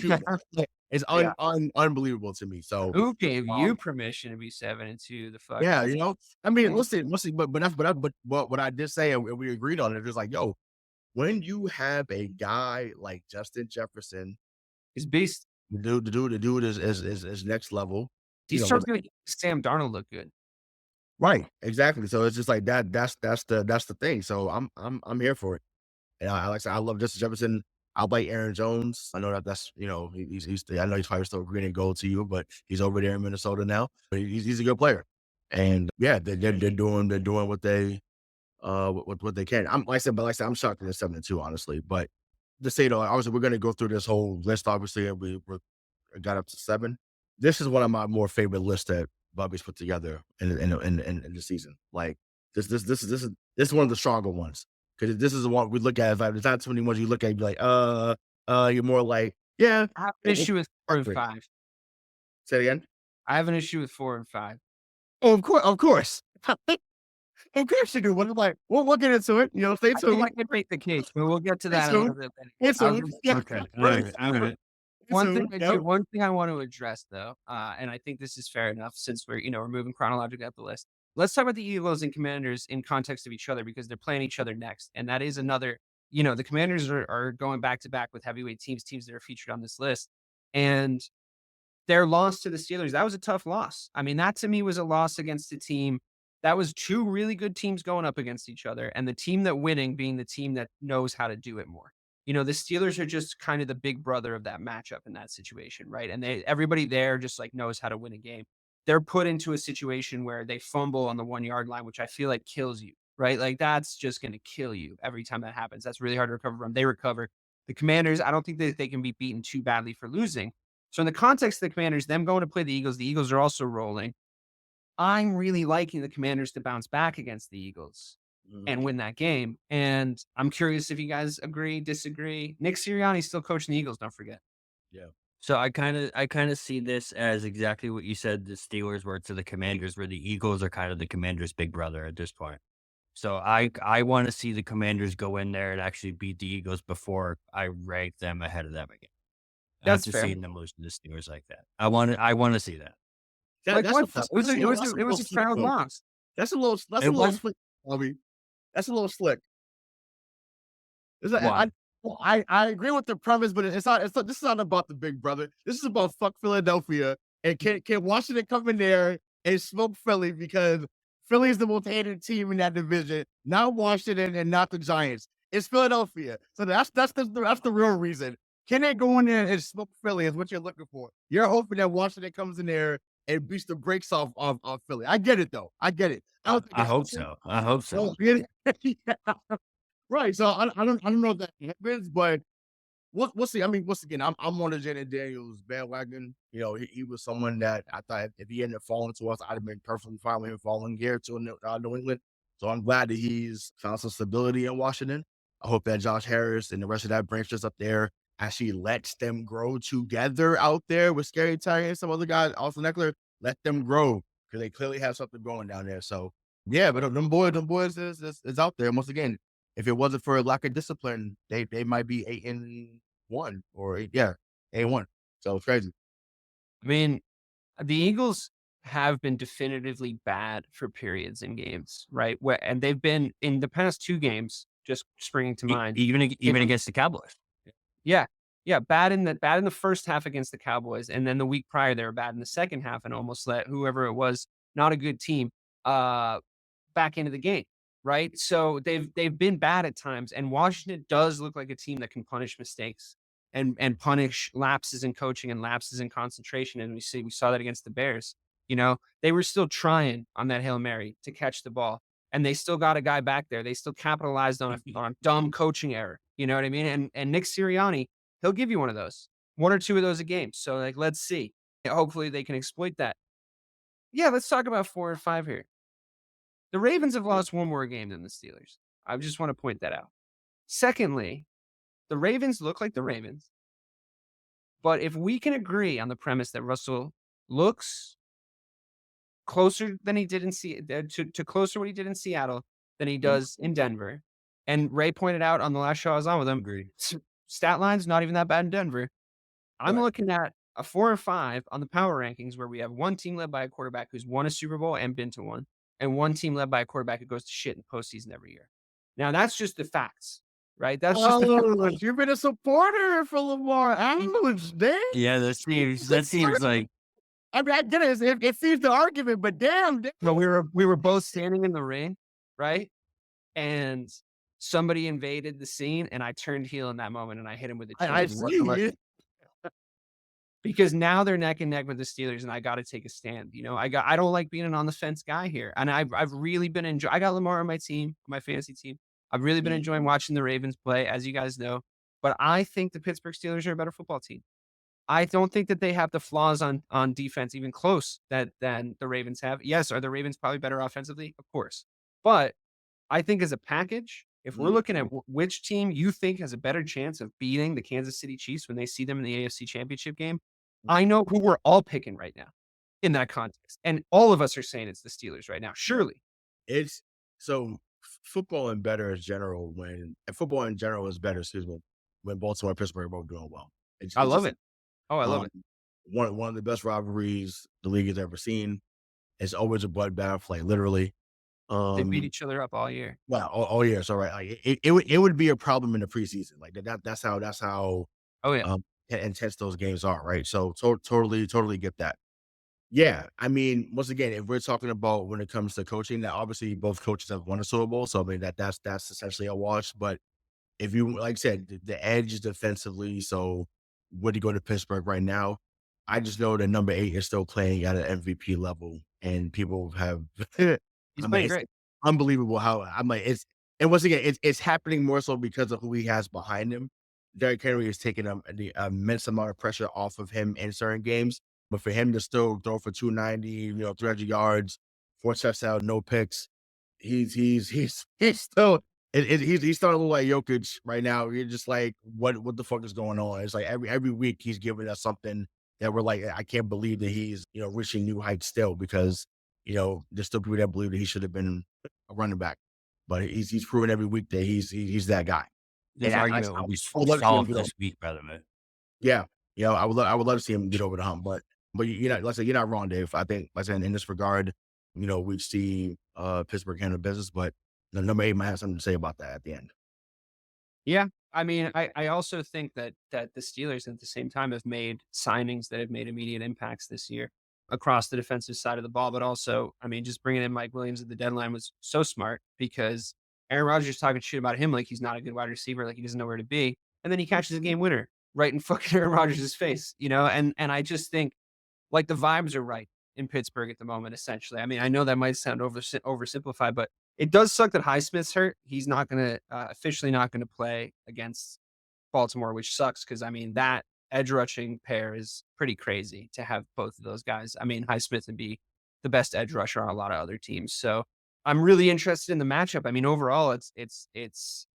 it's Yeah. unbelievable to me. So, Who gave um, you permission to be 7-2? The fuck? yeah, I mean, listen, but what I did say, and we agreed on it, is like, yo, when you have a guy like Justin Jefferson, He's beast. the dude is next level, He you know, starts going to Sam Darnold look good. right, exactly. So it's just like that. That's the thing. So I'm here for it. And like I said, I love Justin Jefferson. I'll like Aaron Jones. I know that's I know he's probably still green and gold to you, but he's over there in Minnesota now. But he's a good player, and yeah, they're doing what they what they can. Like I said, I'm shocked that they're 7-2, honestly. But to say though, obviously we're gonna go through this whole list. Obviously, and we got up to 7. This is one of my more favorite lists that Bobby's put together in the season. Like this is one of the stronger ones. Because this is the one we look at. If there's not too many ones you look at, you'd be like, you're more like, yeah. I have an issue with 4 and Great. 5. Say it again. I have an issue with 4 and 5. Oh, of course. Of course you do. What am I? We'll get into it. Stay I think tuned. I can make the case, but we'll get to that a soon. little bit later. It's I was soon. just- Yeah. Okay. All right. One thing I want to address though, and I think this is fair enough since we're moving chronologically up the list. Let's talk about the Eagles and Commanders in context of each other because they're playing each other next, and that is another. The Commanders are going back to back with heavyweight teams that are featured on this list, and their loss to the Steelers, that was a tough loss. I mean, that to me was a loss against a team that was 2 really good teams going up against each other, and the team that winning being the team that knows how to do it more. The Steelers are just kind of the big brother of that matchup in that situation, right? And everybody there just like knows how to win a game. They're put into a situation where they fumble on the 1-yard line, which I feel like kills you, right? Like that's just going to kill you every time that happens. That's really hard to recover from. They recover. The Commanders, I don't think that they can be beaten too badly for losing. So in the context of the Commanders, them going to play the Eagles are also rolling. I'm really liking the Commanders to bounce back against the Eagles and win that game. And I'm curious if you guys agree, disagree. Nick Sirianni's still coaching the Eagles, don't forget. Yeah. So I kind of see this as exactly what you said the Steelers were to the Commanders, where the Eagles are kind of the Commanders' big brother at this point. So I want to see the Commanders go in there and actually beat the Eagles before I rank them ahead of them again. That's after fair. seeing them lose to the Steelers like that. I want to see that. Like, That's what? a, that's, It was that's a, a it little, was that's a, a it little was a slick proud though. loss. That's a little It was slick, Bobby. That's a little slick. why? I agree with the premise, but it's not. This is not about the big brother. This is about fuck Philadelphia, and can Washington come in there and smoke Philly because Philly is the most hated team in that division, not Washington and not the Giants. It's Philadelphia, so that's the real reason. Can they go in there and smoke Philly? Is what you're looking for. You're hoping that Washington comes in there and beats the brakes off Philly. I get it though. I get it. I don't think I it's hope so. I hope so. yeah. Right. So I don't know if that happens, but we'll see. I mean, once again, I'm on the Jaden Daniels bandwagon. You know, he was someone that I thought if he ended up falling to us, I'd have been perfectly fine with him falling here to New England. So I'm glad that he's found some stability in Washington. I hope that Josh Harris and the rest of that branches up there actually lets them grow together out there with Scary Terry and some other guys, Austin Eckler. Let them grow because they clearly have something going down there. So yeah, but them boys is out there. And once again, if it wasn't for a lack of discipline, they might be 8-1 or 8-1. So it's crazy. I mean, the Eagles have been definitively bad for periods in games, right? And they've been in the past 2 games, just springing to mind. Even against the Cowboys. Yeah. Yeah. Bad in the first half against the Cowboys. And then the week prior, they were bad in the second half and almost let whoever it was, not a good team, back into the game. Right. So they've been bad at times. And Washington does look like a team that can punish mistakes and punish lapses in coaching and lapses in concentration. And we saw that against the Bears. You know, they were still trying on that Hail Mary to catch the ball. And they still got a guy back there. They still capitalized on a dumb coaching error. You know what I mean? And Nick Sirianni, he'll give you one of those, 1 or 2 of those a game. So like, let's see. Hopefully they can exploit that. Yeah, let's talk about 4 and 5 here. The Ravens have lost 1 more game than the Steelers. I just want to point that out. Secondly, the Ravens look like the Ravens. But if we can agree on the premise that Russell looks closer than he did to closer what he did in Seattle than he does in Denver. And Ray pointed out on the last show I was on with him, stat line's not even that bad in Denver. I'm looking at a 4 or 5 on the power rankings where we have 1 team led by a quarterback who's won a Super Bowl and been to one, and 1 team led by a quarterback who goes to shit in the postseason every year. Now that's just the facts, right? That's just you've been a supporter for Lamar Adams, Dave. Yeah, that seems like. I mean, I get it. It seems the argument, but damn. But we were both standing in the ring, right? And somebody invaded the scene, and I turned heel in that moment, and I hit him with a chair. I see. Because now they're neck and neck with the Steelers, and I got to take a stand. You know, I don't like being an on the fence guy here, and I've really been enjoying. I got Lamar on my team, my fantasy team. I've really been enjoying watching the Ravens play, as you guys know. But I think the Pittsburgh Steelers are a better football team. I don't think that they have the flaws on defense even close than the Ravens have. Yes, are the Ravens probably better offensively? Of course. But I think as a package, if we're looking at which team you think has a better chance of beating the Kansas City Chiefs when they see them in the AFC Championship game, I know who we're all picking right now in that context. And all of us are saying it's the Steelers right now, surely. It's so football in general is better, when Baltimore and Pittsburgh are both doing well. I love it. Oh, I love it. One of the best rivalries the league has ever seen. It's always a bloodbath, like literally. They beat each other up all year. Well, all year. So right, like it would be a problem in the preseason. Like that's how Oh yeah. Intense those games are, right? So totally get that. Yeah, I mean, once again, if we're talking about when it comes to coaching, that obviously both coaches have won a Super Bowl, so I mean that's essentially a wash. But if you like I said, the edge is defensively, so would he go to Pittsburgh right now? I just know that number 8 is still playing at an MVP level, and people have He's playing great. Unbelievable how I'm like and once again, it's happening more so because of who he has behind him. Derrick Henry is taking the immense amount of pressure off of him in certain games, but for him to still throw for 290, 300 yards, 4 touchdowns, no picks, he's still he's starting to look like Jokic right now. You're just like, what the fuck is going on? It's like every week he's giving us something that we're like, I can't believe that he's reaching new heights still, because there's still people that believe that he should have been a running back, but he's proven every week that he's that guy. This And argument will be solved this week, by the way. Yeah. I would love to see him get over the hump, but you're not, let's say, you're not wrong, Dave. I think, like I said, in this regard, we see Pittsburgh handle business, but number 8 might have something to say about that at the end. Yeah. I mean, I also think that the Steelers at the same time have made signings that have made immediate impacts this year across the defensive side of the ball. But also, I mean, just bringing in Mike Williams at the deadline was so smart because Aaron Rodgers is talking shit about him like he's not a good wide receiver, like he doesn't know where to be. And then he catches a game winner right in fucking Aaron Rodgers' face, And I just think like the vibes are right in Pittsburgh at the moment, essentially. I mean, I know that might sound oversimplified, but it does suck that Highsmith's hurt. He's not going to officially not going to play against Baltimore, which sucks because I mean that edge rushing pair is pretty crazy to have both of those guys. I mean, Highsmith would be the best edge rusher on a lot of other teams. So I'm really interested in the matchup. I mean, overall,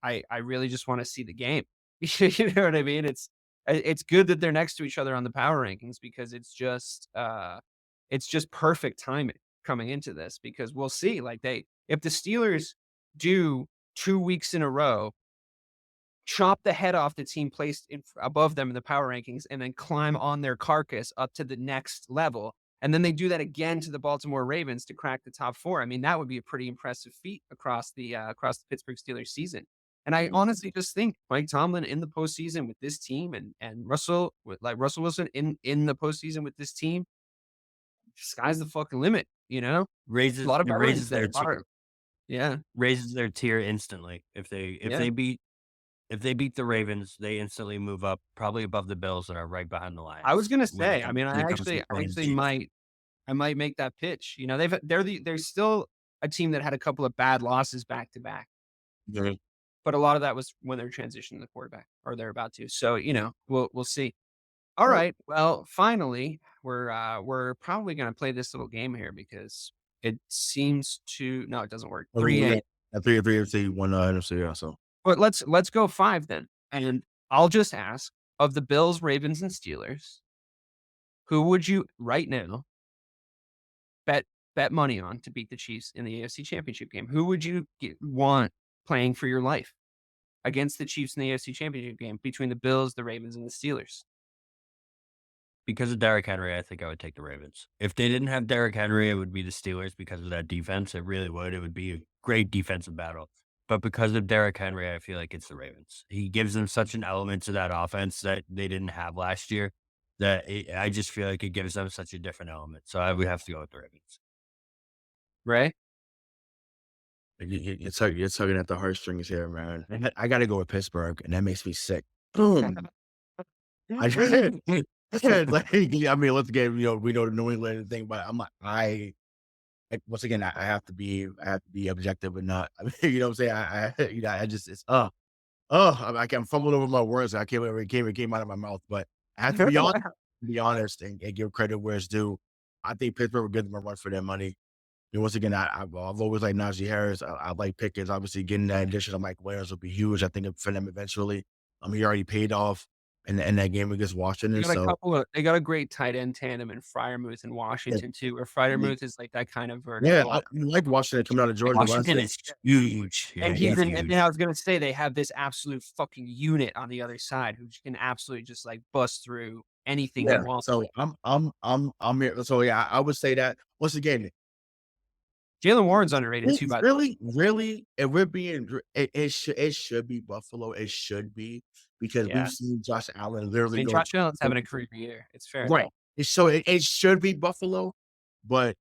I really just want to see the game. You know what I mean? It's good that they're next to each other on the power rankings because it's just perfect timing coming into this because we'll see like if the Steelers do 2 weeks in a row, chop the head off the team placed above them in the power rankings and then climb on their carcass up to the next level. And then they do that again to the Baltimore Ravens to crack the top 4. I mean, that would be a pretty impressive feat across the Pittsburgh Steelers season. And I honestly just think Mike Tomlin in the postseason with this team and Russell Wilson in the postseason with this team, sky's the fucking limit, A lot of raises their tier. Yeah. Raises their tier instantly. If they beat the Ravens, they instantly move up probably above the Bills that are right behind the Lions. I was gonna say, I mean, I actually might make that pitch. They're still a team that had a couple of bad losses back to back. Yeah. But a lot of that was when they're transitioning the quarterback or they're about to. So, we'll see. All right. Well, finally, we're probably gonna play this little game here because it seems to no, it doesn't work. 3-8. 3 AFC, 1 NFC. Yeah, so. But let's go 5 then. And I'll just ask of the Bills, Ravens, and Steelers, who would you right now bet money on to beat the Chiefs in the AFC Championship game? Who would you want playing for your life against the Chiefs in the AFC Championship game between the Bills, the Ravens, and the Steelers? Because of Derrick Henry, I think I would take the Ravens. If they didn't have Derrick Henry, it would be the Steelers because of that defense. It really would. It would be a great defensive battle. But because of Derrick Henry, I feel like it's the Ravens. He gives them such an element to that offense that they didn't have last year that I just feel like it gives them such a different element. So I would have to go with the Ravens. Ray? You're tugging at the heartstrings here, man. I got to go with Pittsburgh, and that makes me sick. Boom. I mean, once again, we know the New England thing, but once again, I have to be objective and not. I mean, you know what I'm saying? I just I'm fumbling over my words. I can't remember it came out of my mouth, but I have to be honest and give credit where it's due. I think Pittsburgh will give them a run for their money. Once again, I've always liked Najee Harris. I like Pickens. Obviously, getting that addition of Mike Williams will be huge. I think for them eventually. He already paid off in that game against Washington. They got a great tight end tandem in Freiermuth in Washington too, where Freiermuth is like that kind of vertical. Yeah, I like Washington coming out of Georgia. Washington is huge. Yeah, and I was gonna say they have this absolute fucking unit on the other side who can absolutely just like bust through anything he wants. So I'm here. So yeah, I would say that once again. Jalen Warren's underrated too. By really, if we're being, it should be Buffalo. It should be because we've seen Josh Allen literally. Josh Allen's having a career year. It's fair, right? So it should be Buffalo, but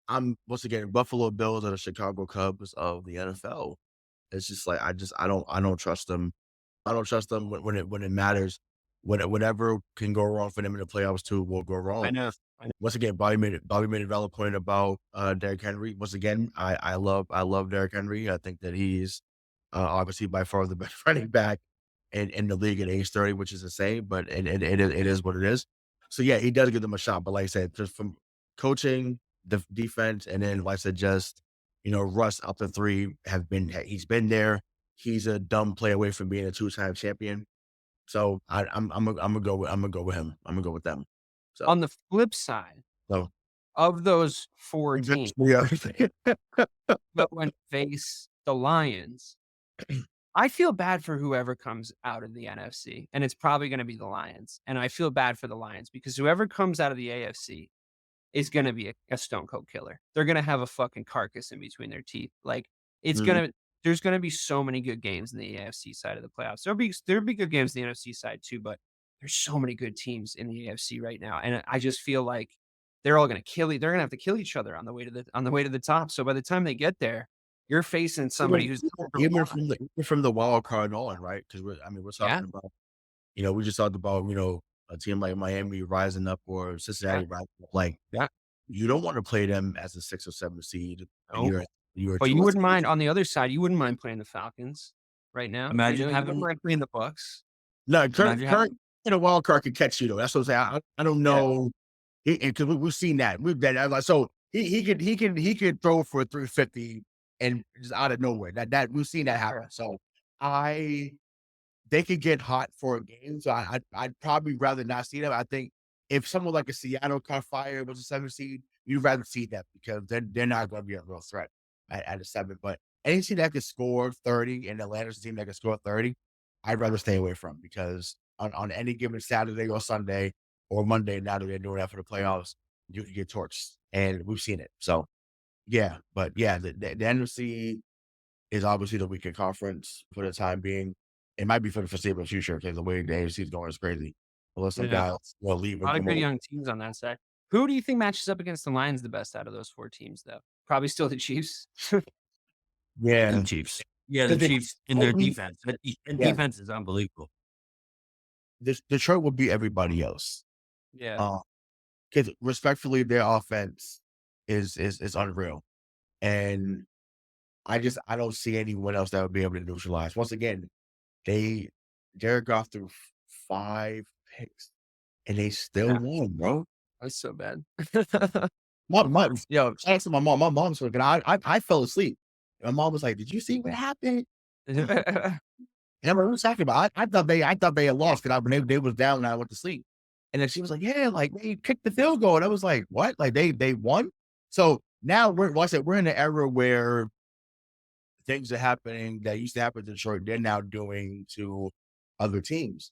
I'm once again Buffalo Bills are the Chicago Cubs of the NFL. It's just like I don't trust them. I don't trust them when it matters. Whatever can go wrong for them in the playoffs too will go wrong. I know. Once again, Bobby made a valid point about Derrick Henry. Once again, I love Derrick Henry. I think that he's obviously by far the best running back in the league at age 30, which is insane, but it is what it is. So yeah, he does give them a shot. But like I said, just from coaching, the defense, and then like I said, just Russ up to 3 he's been there. He's a dumb play away from being a 2-time champion. So I'm gonna go with him. I'm gonna go with them. So on the flip side, of those 4 teams, but when face the Lions, I feel bad for whoever comes out of the NFC, and it's probably going to be the Lions. And I feel bad for the Lions because whoever comes out of the AFC is going to be a stone cold killer. They're going to have a fucking carcass in between their teeth. Like it's there's going to be so many good games in the AFC side of the playoffs. There'll be good games in the NFC side too, but there's so many good teams in the AFC right now. And I just feel like they're all going to they're going to have to kill each other on the way to the top. So by the time they get there, you're facing somebody who's even from the wild card on, right? Because we're talking about, we just talked about, a team like Miami rising up or Cincinnati rising up. Like, you don't want to play them as a 6 or 7 seed. But you wouldn't mind on the other side. You wouldn't mind playing the Falcons right now. Imagine you wouldn't mind playing the Bucks. No, current wild card can catch you though. That's what I'm saying. I don't know, because we've seen that. So he could throw for 350 and just out of nowhere. That we've seen that happen. So they could get hot for a game. So I'd probably rather not see them. I think if someone like a Seattle caught fire was a 7 seed, you'd rather see that because they're not going to be a real threat at a 7. But any team that could score 30 and Atlanta's a team that can score 30, I'd rather stay away from because on any given Saturday or Sunday or Monday, now that they're doing that for the playoffs, you can get torched. And we've seen it. So the NFC is obviously the weaker conference for the time being. It might be for the foreseeable future because the way the AFC is going is crazy. Unless some guys will leave. A lot of good young teams on that side. Who do you think matches up against the Lions the best out of those 4 teams, though? Probably still the Chiefs. The Chiefs. Yeah, the Chiefs in their defense. Defense is unbelievable. Detroit will beat everybody else. Yeah. Because respectfully, their offense is unreal. And I don't see anyone else that would be able to neutralize. Once again, Jared Goff threw 5 picks and they still won, bro. That's so bad. Thanks to my mom. My mom's looking. I fell asleep. My mom was like, "Did you see what happened?" And I'm like, "What's happening?" But I thought they had lost because they was down and I went to sleep. And then she was like, "Yeah, like they kicked the field goal." And I was like, "What? Like they won?" So now we're in an era where things are happening that used to happen to Detroit. They're now doing to other teams.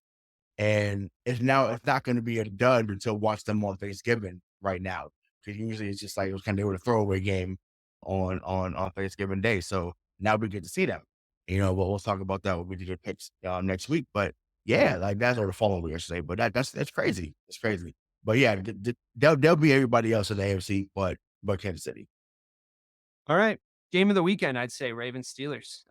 And it's not going to be a dud until watch them on Thanksgiving right now. Because usually it's just like it was kind of a throwaway game on Thanksgiving Day. So now we get to see them. But we'll talk about that when we do the picks next week. But like that's or the following week, I should say. But that's crazy. It's crazy. But yeah, they'll be everybody else in the AFC, but Kansas City. All right. Game of the weekend, I'd say Ravens Steelers,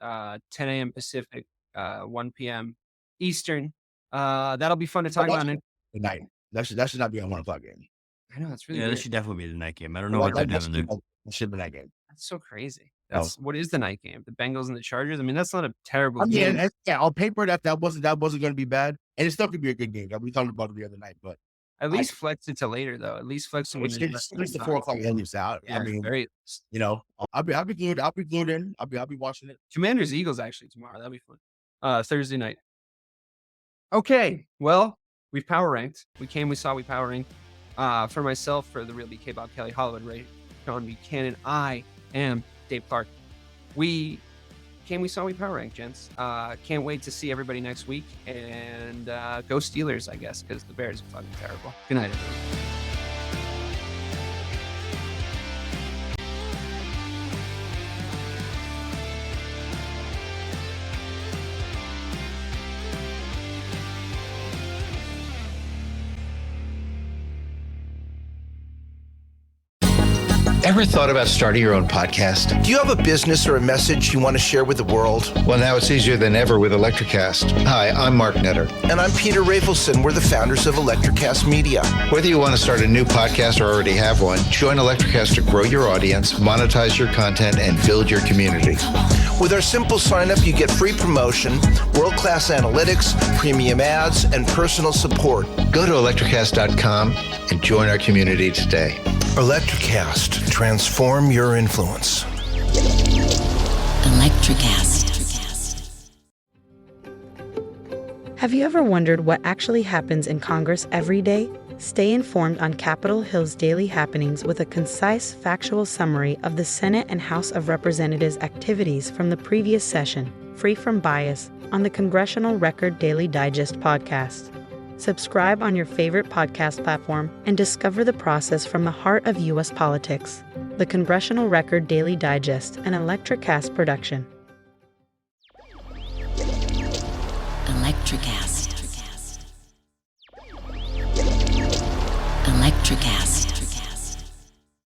10 a.m. Pacific, 1 p.m. Eastern. That'll be fun to talk about. The night. That should not be a 1 o'clock game. I know it's really that should definitely be the night game. I don't know what they're doing there. It should be that game. That's so crazy. What is the night game? The Bengals and the Chargers. I mean, that's not a terrible game. On paper that wasn't going to be bad, and it still could be a good game. We talked about it the other night, but at least flex it to later though. At least flex it at least the 4 o'clock game out. Yeah, I'll be good. I'll be glued in. I'll be watching it. Commanders Eagles actually tomorrow. That'll be fun. Thursday night. Okay, well, we've power ranked. We saw, we power ranked. For myself, for the real BK, Bob Kelly, Hollywood, Rayshawn Buchanan, I am Dave Clarke. We saw, we power ranked, gents. Can't wait to see everybody next week. And go Steelers, I guess, because the Bears are fucking terrible. Good night, everyone. Ever thought about starting your own podcast? Do you have a business or a message you want to share with the world? Well, now it's easier than ever with Electricast. Hi, I'm Mark Netter. And I'm Peter Rafelson. We're the founders of Electricast Media. Whether you want to start a new podcast or already have one, join Electricast to grow your audience, monetize your content, and build your community. With our simple sign-up, you get free promotion, world-class analytics, premium ads, and personal support. Go to electricast.com and join our community today. Electricast. Transform your influence. Electricast. Have you ever wondered what actually happens in Congress every day? Stay informed on Capitol Hill's daily happenings with a concise, factual summary of the Senate and House of Representatives' activities from the previous session. free from bias, on the Congressional Record Daily Digest podcast. Subscribe on your favorite podcast platform and discover the process from the heart of U.S. politics. The Congressional Record Daily Digest, an Electricast production. Electricast. Electricast.